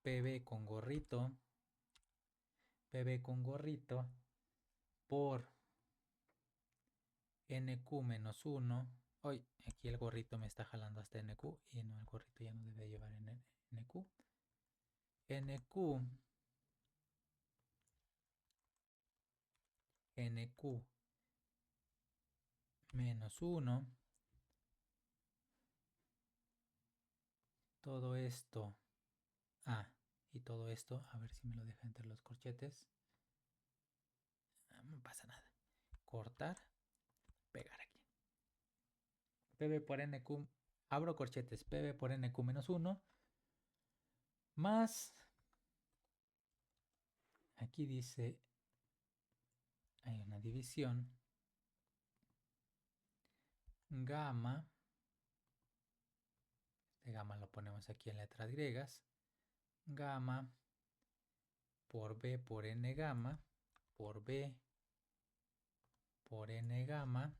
PB con gorrito por NQ menos 1. Hoy aquí el gorrito me está jalando hasta NQ y no, el gorrito ya no debe llevar NQ. NQ menos 1. Todo esto. Y todo esto, a ver si me lo deja entre los corchetes. No pasa nada. Cortar, pegar aquí. PB por NQ, abro corchetes, PB por NQ menos 1, más, aquí dice, hay una división, gamma, este gamma lo ponemos aquí en letras griegas, gamma por B por N gamma, por B por N gamma,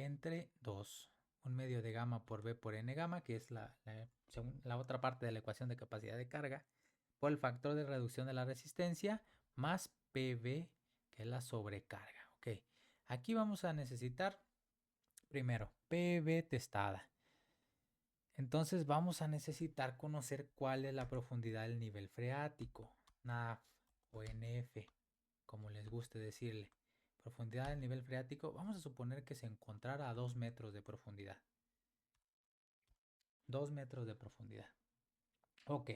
entre 2. Un medio de gamma por B por N gamma, que es la otra parte de la ecuación de capacidad de carga, por el factor de reducción de la resistencia, más PV, que es la sobrecarga. Ok, aquí vamos a necesitar primero PV testada. Entonces vamos a necesitar conocer cuál es la profundidad del nivel freático, NAF o NF, como les guste decirle. Profundidad del nivel freático, vamos a suponer que se encontrara a 2 metros de profundidad. 2 metros de profundidad. Ok,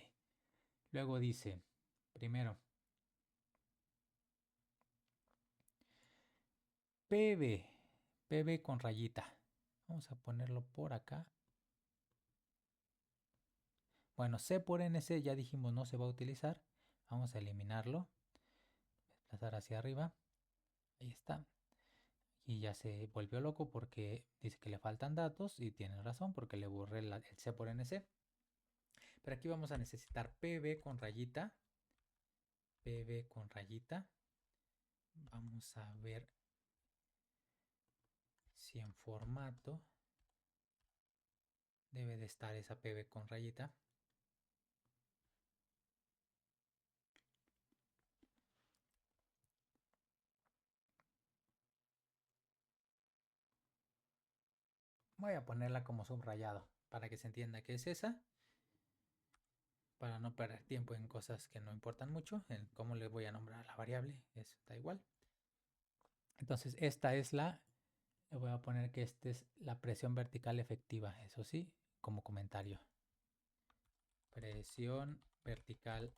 luego dice, primero, PV con rayita. Vamos a ponerlo por acá. Bueno, C por NC ya dijimos no se va a utilizar. Vamos a eliminarlo. Desplazar hacia arriba. Ahí está. Y ya se volvió loco porque dice que le faltan datos y tiene razón porque le borré el C por NC. Pero aquí vamos a necesitar PV con rayita. PV con rayita. Vamos a ver si en formato debe de estar esa PV con rayita. Voy a ponerla como subrayado para que se entienda que es esa. Para no perder tiempo en cosas que no importan mucho. En cómo le voy a nombrar a la variable. Eso da igual. Entonces esta es le voy a poner que esta es la presión vertical efectiva. Eso sí, como comentario. Presión vertical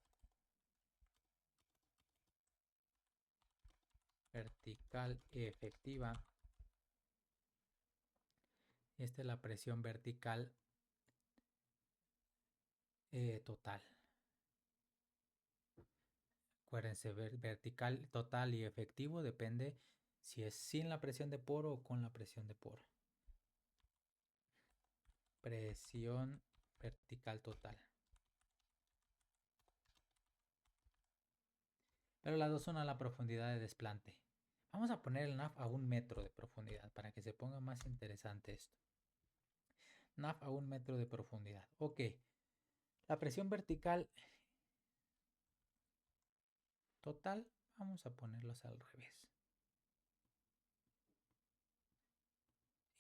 efectiva. Esta es la presión vertical total. Acuérdense, vertical total y efectivo depende si es sin la presión de poro o con la presión de poro. Presión vertical total. Pero las dos son a la profundidad de desplante. Vamos a poner el NAF a 1 metro de profundidad para que se ponga más interesante esto. NAF a 1 metro de profundidad. Ok. La presión vertical total, vamos a ponerlos al revés.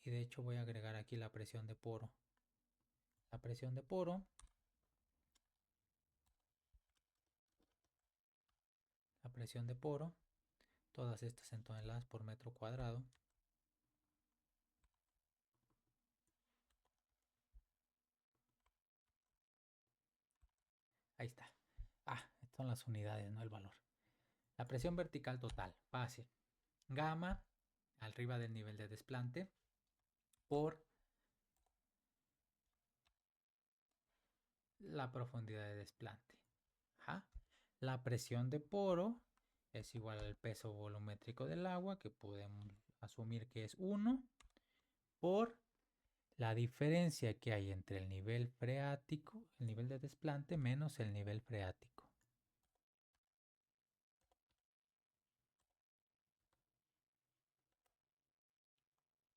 Y de hecho voy a agregar aquí la presión de poro. La presión de poro. La presión de poro. Todas estas en toneladas por metro cuadrado. Ahí está. Estas son las unidades, no el valor. La presión vertical total, fácil. Gamma, arriba del nivel de desplante, por la profundidad de desplante. La presión de poro es igual al peso volumétrico del agua, que podemos asumir que es 1, por la diferencia que hay entre el nivel freático, el nivel de desplante, menos el nivel freático.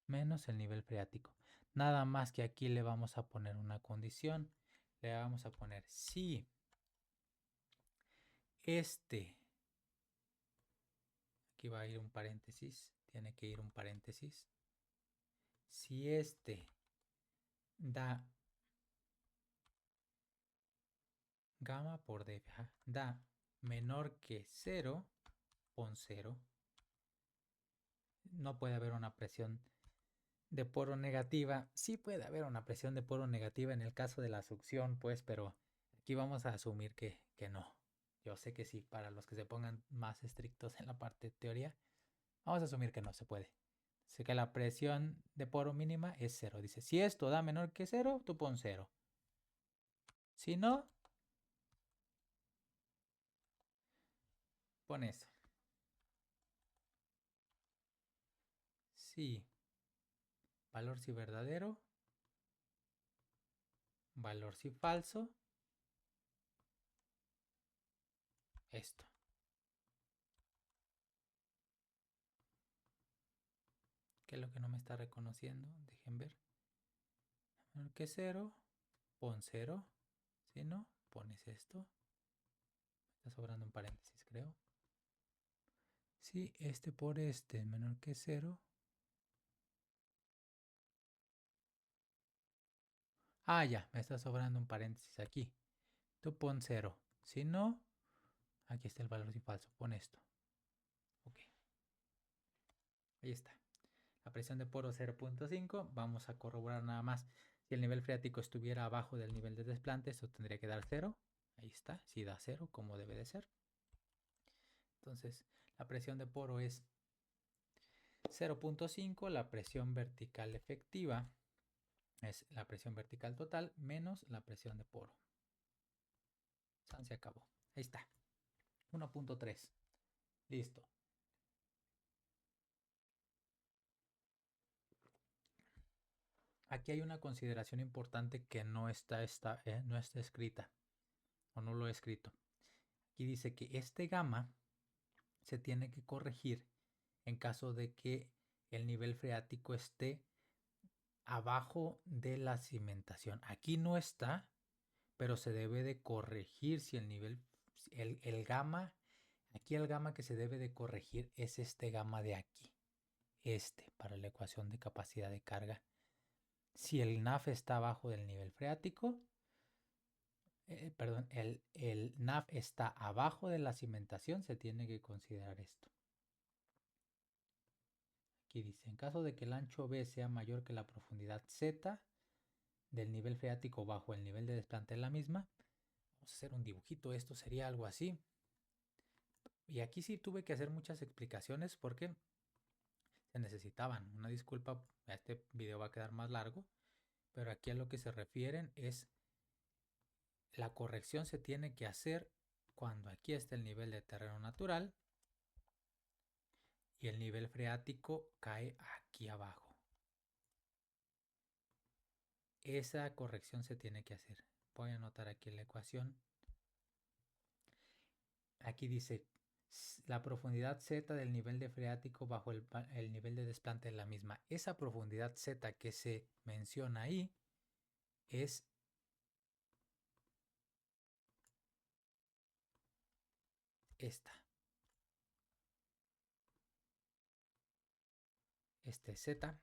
Menos el nivel freático. Nada más que aquí le vamos a poner una condición. Le vamos a poner si aquí va a ir un paréntesis, tiene que ir un paréntesis. Si da gamma por D, da menor que 0, pon 0. No puede haber una presión de poro negativa. Sí puede haber una presión de poro negativa en el caso de la succión, pues, pero aquí vamos a asumir que no. Yo sé que sí, para los que se pongan más estrictos en la parte de teoría, vamos a asumir que no se puede. Así que la presión de poro mínima es 0. Dice, si esto da menor que 0, tú pon 0. Si no, pon eso. Si valor si verdadero, valor si falso, esto. ¿Qué es lo que no me está reconociendo? Dejen ver. Menor que 0, pon 0. Si no, pones esto. Está sobrando un paréntesis, creo. Si este por este es menor que 0. Ah, ya, me está sobrando un paréntesis aquí. Tú pon 0. Si no, aquí está el valor sin falso. Pon esto. Ok. Ahí está. La presión de poro 0.5. Vamos a corroborar nada más. Si el nivel freático estuviera abajo del nivel de desplante, esto tendría que dar 0. Ahí está. Si da 0, como debe de ser. Entonces, la presión de poro es 0.5. La presión vertical efectiva es la presión vertical total menos la presión de poro. Se acabó. Ahí está. 1.3. Listo. Aquí hay una consideración importante que no está escrita o no lo he escrito. Aquí dice que este gamma se tiene que corregir en caso de que el nivel freático esté abajo de la cimentación. Aquí no está, pero se debe de corregir si el nivel, el gamma, aquí el gamma que se debe de corregir es este gamma de aquí, para la ecuación de capacidad de carga. Si el NAF está abajo del nivel freático, perdón, el NAF está abajo de la cimentación, se tiene que considerar esto. Aquí dice, en caso de que el ancho B sea mayor que la profundidad Z del nivel freático bajo el nivel de desplante de la misma, vamos a hacer un dibujito, esto sería algo así. Y aquí sí tuve que hacer muchas explicaciones porque se necesitaban. Una disculpa, este video va a quedar más largo, pero aquí a lo que se refieren es la corrección se tiene que hacer cuando aquí está el nivel de terreno natural y el nivel freático cae aquí abajo. Esa corrección se tiene que hacer. Voy a anotar aquí la ecuación. Aquí dice la profundidad Z del nivel de freático bajo el nivel de desplante de la misma. Esa profundidad Z que se menciona ahí es esta. Este Z.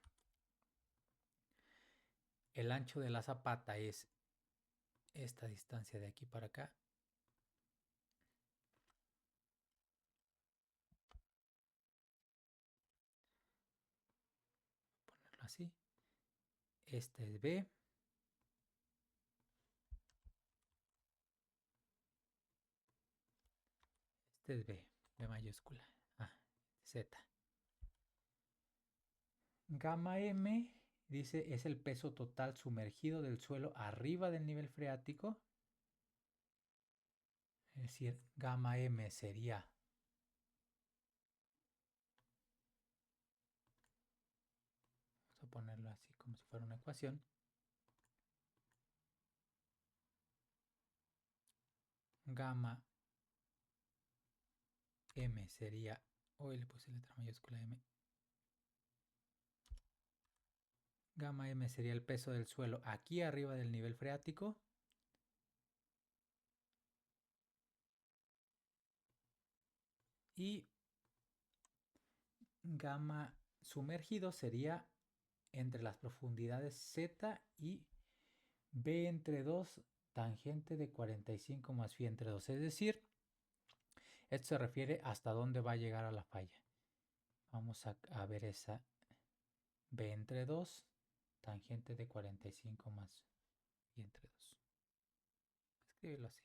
El ancho de la zapata es esta distancia de aquí para acá. Ponerlo así. Este es B. Este es B mayúscula. Z. Gamma M, dice, es el peso total sumergido del suelo arriba del nivel freático. Es decir, gamma M sería vamos a ponerlo así como si fuera una ecuación. Gamma M sería, hoy le puse letra mayúscula M. Gamma M sería el peso del suelo aquí arriba del nivel freático. Y gamma sumergido sería entre las profundidades Z y B entre 2 tangente de 45 más phi entre 2. Es decir, esto se refiere hasta dónde va a llegar a la falla. Vamos a ver esa B entre 2 tangente de 45 más phi entre 2. Escribirlo así.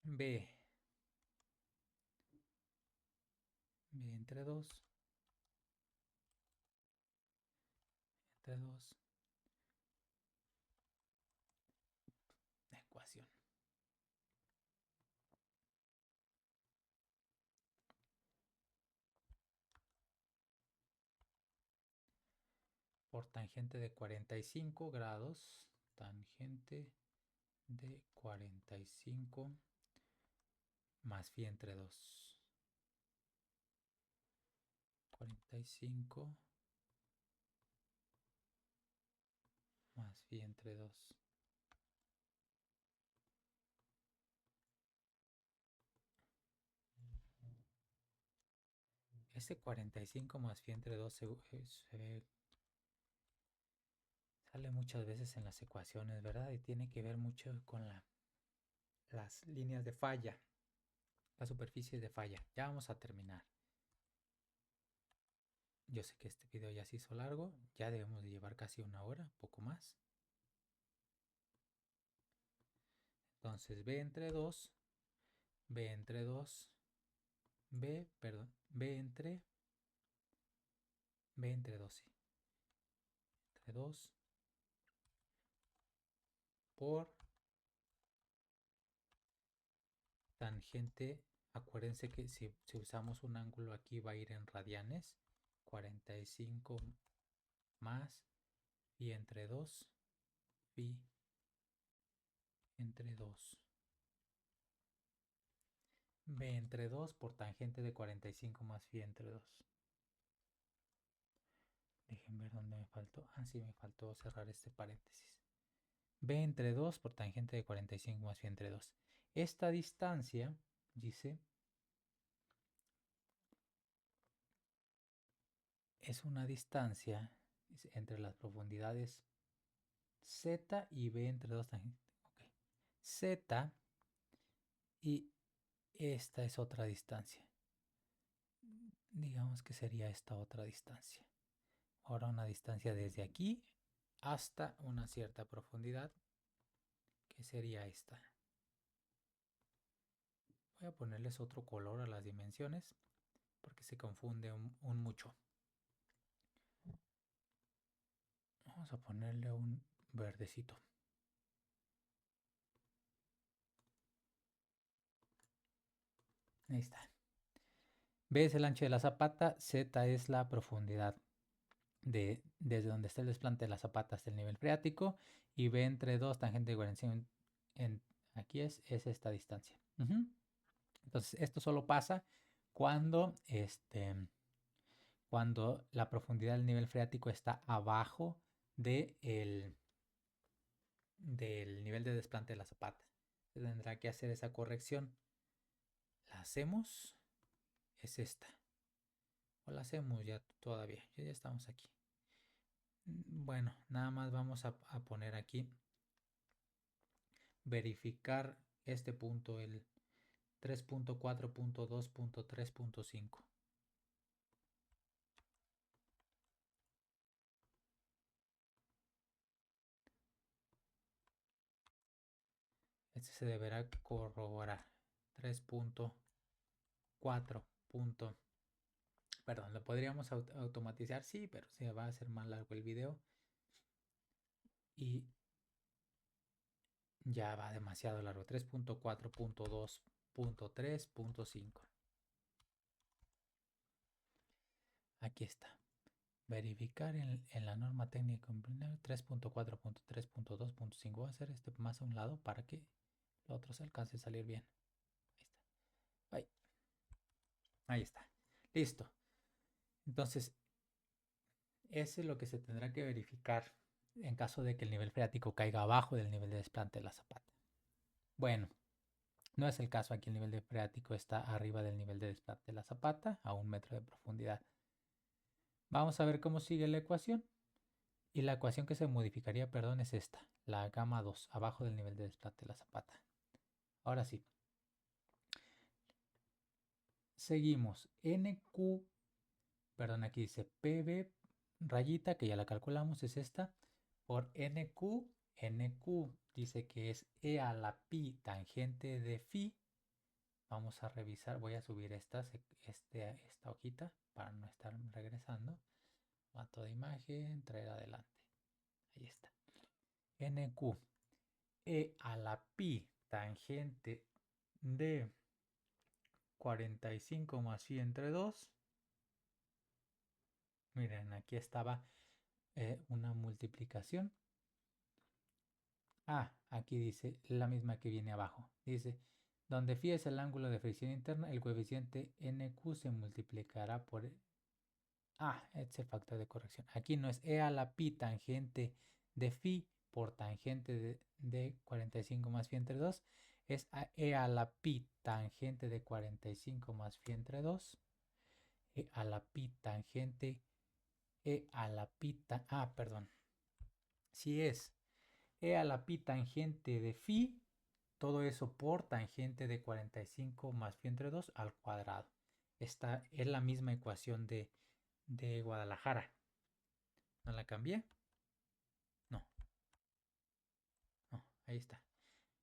B entre 2 entre 2 ecuación. Por tangente de 45 grados, tangente de 45 más phi entre 2. 45 más phi entre 2. Ese 45 más phi entre 2 sale muchas veces en las ecuaciones, ¿verdad? Y tiene que ver mucho con las líneas de falla, las superficies de falla. Ya vamos a terminar. Yo sé que este video ya se hizo largo, ya debemos de llevar casi una hora, poco más. Entonces B entre 2, B entre 2, B entre 2, sí. Entre 2 por tangente. Acuérdense que si usamos un ángulo aquí va a ir en radianes. 45 más phi entre 2, phi entre 2. B entre 2 por tangente de 45 más phi entre 2. Dejen ver dónde me faltó. Ah, sí, me faltó cerrar este paréntesis. B entre 2 por tangente de 45 más phi entre 2. Esta distancia, dice, es una distancia entre las profundidades Z y B entre 2 tangentes. Okay. Z y esta es otra distancia. Digamos que sería esta otra distancia. Ahora una distancia desde aquí hasta una cierta profundidad, que sería esta. Voy a ponerles otro color a las dimensiones porque se confunde un mucho. Vamos a ponerle un verdecito. Ahí está. B es el ancho de la zapata, Z es la profundidad desde donde está el desplante de la zapata hasta el nivel freático, y B entre 2 tangente de 45 aquí es esta distancia. Entonces esto solo pasa cuando, cuando la profundidad del nivel freático está abajo del nivel de desplante de la zapata. Se tendrá que hacer esa corrección. La hacemos, es esta. O la hacemos ya todavía, ya estamos aquí. Bueno, nada más vamos a poner aquí, verificar este punto, el 3.4.2.3.5. Este se deberá corroborar. 3.4. Perdón, lo podríamos automatizar, sí, pero se va a hacer más largo el video. Y ya va demasiado largo. 3.4.2.3.5. Aquí está. Verificar en la norma técnica 3.4.3.2.5. Voy a hacer este más a un lado para que el otro se alcance a salir bien. Ahí está. Ahí está. Listo. Entonces, eso es lo que se tendrá que verificar en caso de que el nivel freático caiga abajo del nivel de desplante de la zapata. Bueno, no es el caso. Aquí el nivel de freático está arriba del nivel de desplante de la zapata, a 1 metro de profundidad. Vamos a ver cómo sigue la ecuación. Y la ecuación que se modificaría, perdón, es esta, la gamma 2, abajo del nivel de desplante de la zapata. Ahora sí. Seguimos. NQ, perdón, aquí dice PB rayita, que ya la calculamos, es esta, por NQ. NQ dice que es E a la pi tangente de phi. Vamos a revisar, voy a subir esta hojita para no estar regresando. Mato de imagen, traer adelante. Ahí está. NQ. E a la pi tangente de 45 más phi entre 2. Miren, aquí estaba una multiplicación. Aquí dice la misma que viene abajo. Dice, donde phi es el ángulo de fricción interna, el coeficiente NQ se multiplicará por... Este es el factor de corrección. Aquí no es E a la pi tangente de phi por tangente de 45 más phi entre 2. Es E a la pi tangente de 45 más phi entre 2. E a la pi tangente... E a la pi... perdón. Si es E a la pi tangente de phi, todo eso por tangente de 45 más phi entre 2 al cuadrado. Esta es la misma ecuación de Guadalajara. ¿No la cambié? No. No, ahí está.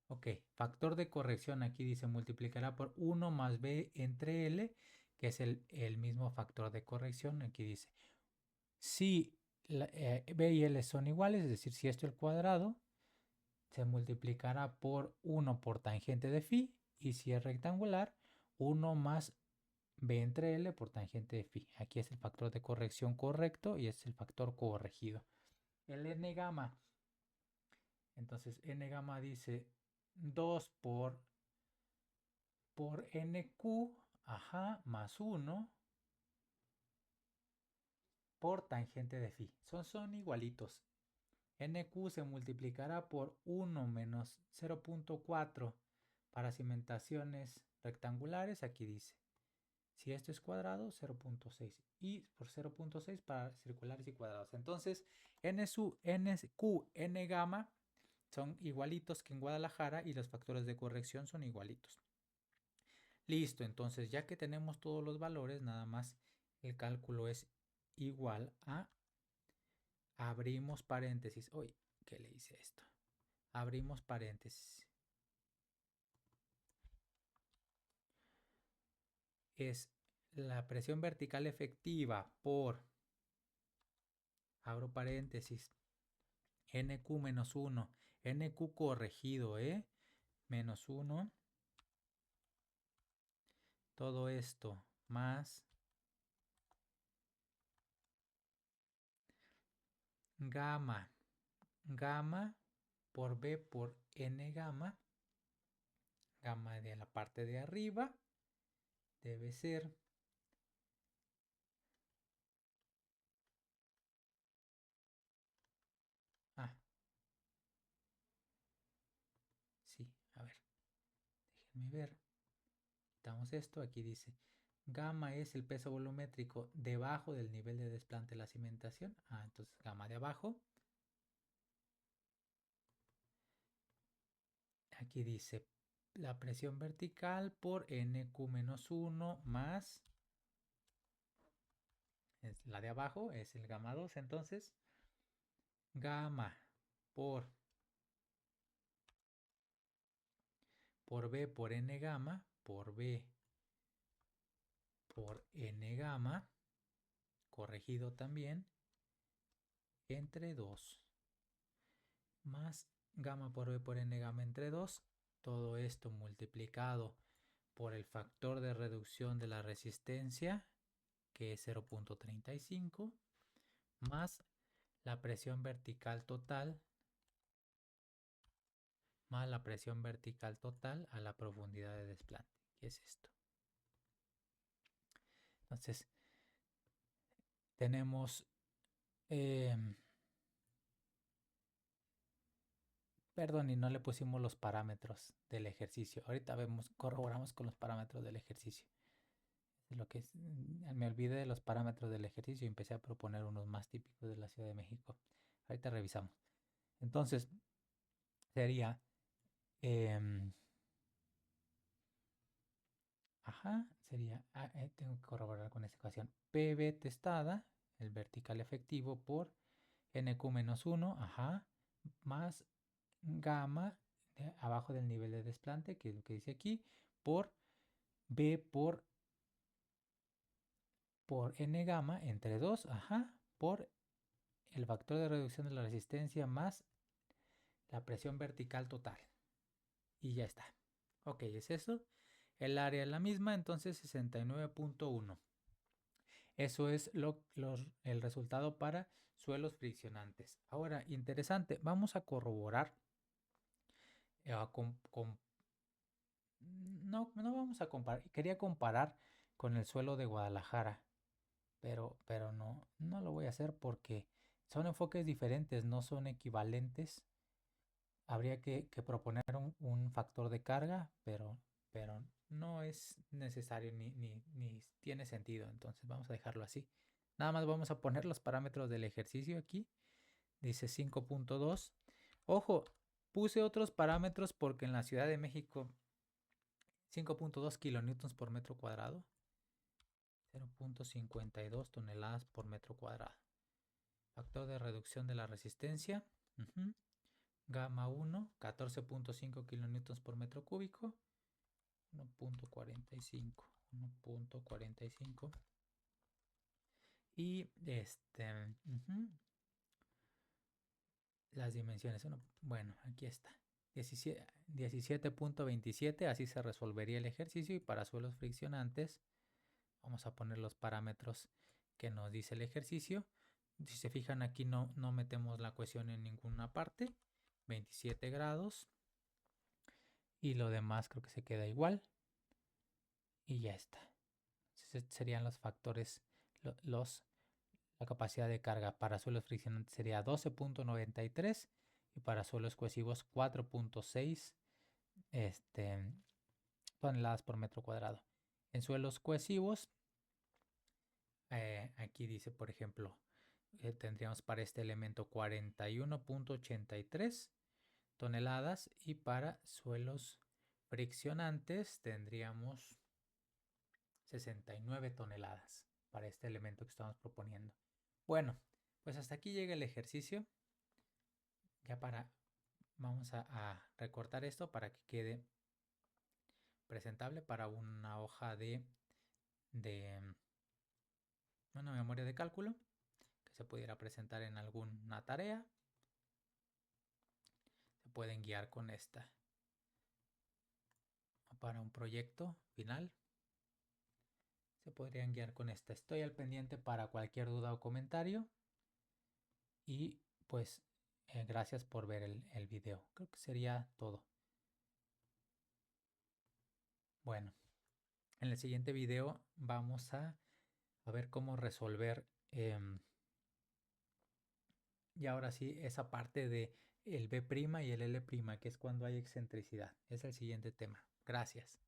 Ok, factor de corrección aquí dice multiplicará por 1 más b entre L, que es el mismo factor de corrección. Aquí dice, si b y L son iguales, es decir, si esto es el cuadrado, se multiplicará por 1 por tangente de phi, y si es rectangular, 1 más b entre L por tangente de phi. Aquí es el factor de corrección correcto y es el factor corregido. El n gamma, entonces n gamma dice 2 por nq, más 1 por tangente de phi. Son igualitos. NQ se multiplicará por 1 menos 0.4 para cimentaciones rectangulares. Aquí dice, si esto es cuadrado, 0.6. Y por 0.6 para circulares y cuadrados. Entonces, NQ, N gamma son igualitos que en Guadalajara y los factores de corrección son igualitos. Listo, entonces ya que tenemos todos los valores, nada más el cálculo es igual a, abrimos paréntesis. Uy, ¿qué le hice esto? Abrimos paréntesis. Es la presión vertical efectiva por, abro paréntesis, NQ menos 1, NQ corregido, menos 1, todo esto más gamma, gamma por B por N gamma, gamma de la parte de arriba, debe ser sí, a ver, déjenme ver. Quitamos esto, aquí dice gamma es el peso volumétrico debajo del nivel de desplante de la cimentación. Entonces gamma de abajo. Aquí dice la presión vertical por NQ menos 1 más la de abajo, es el gamma 2. Entonces gamma por B por N gamma por B por N gamma corregido también entre 2 más gamma por B por N gamma entre 2. Todo esto multiplicado por el factor de reducción de la resistencia, que es 0.35, más la presión vertical total, más la presión vertical total a la profundidad de desplante, que es esto. Entonces, tenemos... perdón, y no le pusimos los parámetros del ejercicio. Ahorita corroboramos con los parámetros del ejercicio. Lo que me olvidé de los parámetros del ejercicio y empecé a proponer unos más típicos de la Ciudad de México. Ahorita revisamos. Entonces, sería... sería... tengo que corroborar con esta ecuación. PB testada, el vertical efectivo, por NQ menos 1, más gamma abajo del nivel de desplante, que es lo que dice aquí, por B por N gamma entre 2, por el factor de reducción de la resistencia más la presión vertical total. Y ya está. Ok, es eso. El área es la misma, entonces 69.1. Eso es el resultado para suelos friccionantes. Ahora, interesante, vamos a corroborar No vamos a comparar. Quería comparar con el suelo de Guadalajara, pero no lo voy a hacer porque son enfoques diferentes, no son equivalentes. Habría que proponer un factor de carga, pero no es necesario ni tiene sentido. Entonces vamos a dejarlo así. Nada más vamos a poner los parámetros del ejercicio aquí. Dice 5.2. Ojo, puse otros parámetros porque en la Ciudad de México 5.2 kilonewtons por metro cuadrado, 0.52 toneladas por metro cuadrado. Factor de reducción de la resistencia. Gamma 1, 14.5 kilonewtons por metro cúbico. 1.45. 1.45. Y las dimensiones. Bueno, aquí está. 17.27, así se resolvería el ejercicio. Y para suelos friccionantes, vamos a poner los parámetros que nos dice el ejercicio. Si se fijan aquí no metemos la ecuación en ninguna parte. 27 grados. Y lo demás creo que se queda igual. Y ya está. Serían los factores, la capacidad de carga para suelos friccionantes sería 12.93 y para suelos cohesivos 4.6 toneladas por metro cuadrado. En suelos cohesivos, aquí dice, por ejemplo, tendríamos para este elemento 41.83 toneladas y para suelos friccionantes tendríamos 69 toneladas para este elemento que estamos proponiendo. Bueno, pues hasta aquí llega el ejercicio. Ya vamos a recortar esto para que quede presentable para una hoja de una memoria de cálculo que se pudiera presentar en alguna tarea. Se pueden guiar con esta para un proyecto final. Se podrían guiar con esta. Estoy al pendiente para cualquier duda o comentario. Y pues gracias por ver el video. Creo que sería todo. Bueno, en el siguiente video vamos a ver cómo resolver y ahora sí esa parte de el B' y el L', que es cuando hay excentricidad. Es el siguiente tema. Gracias.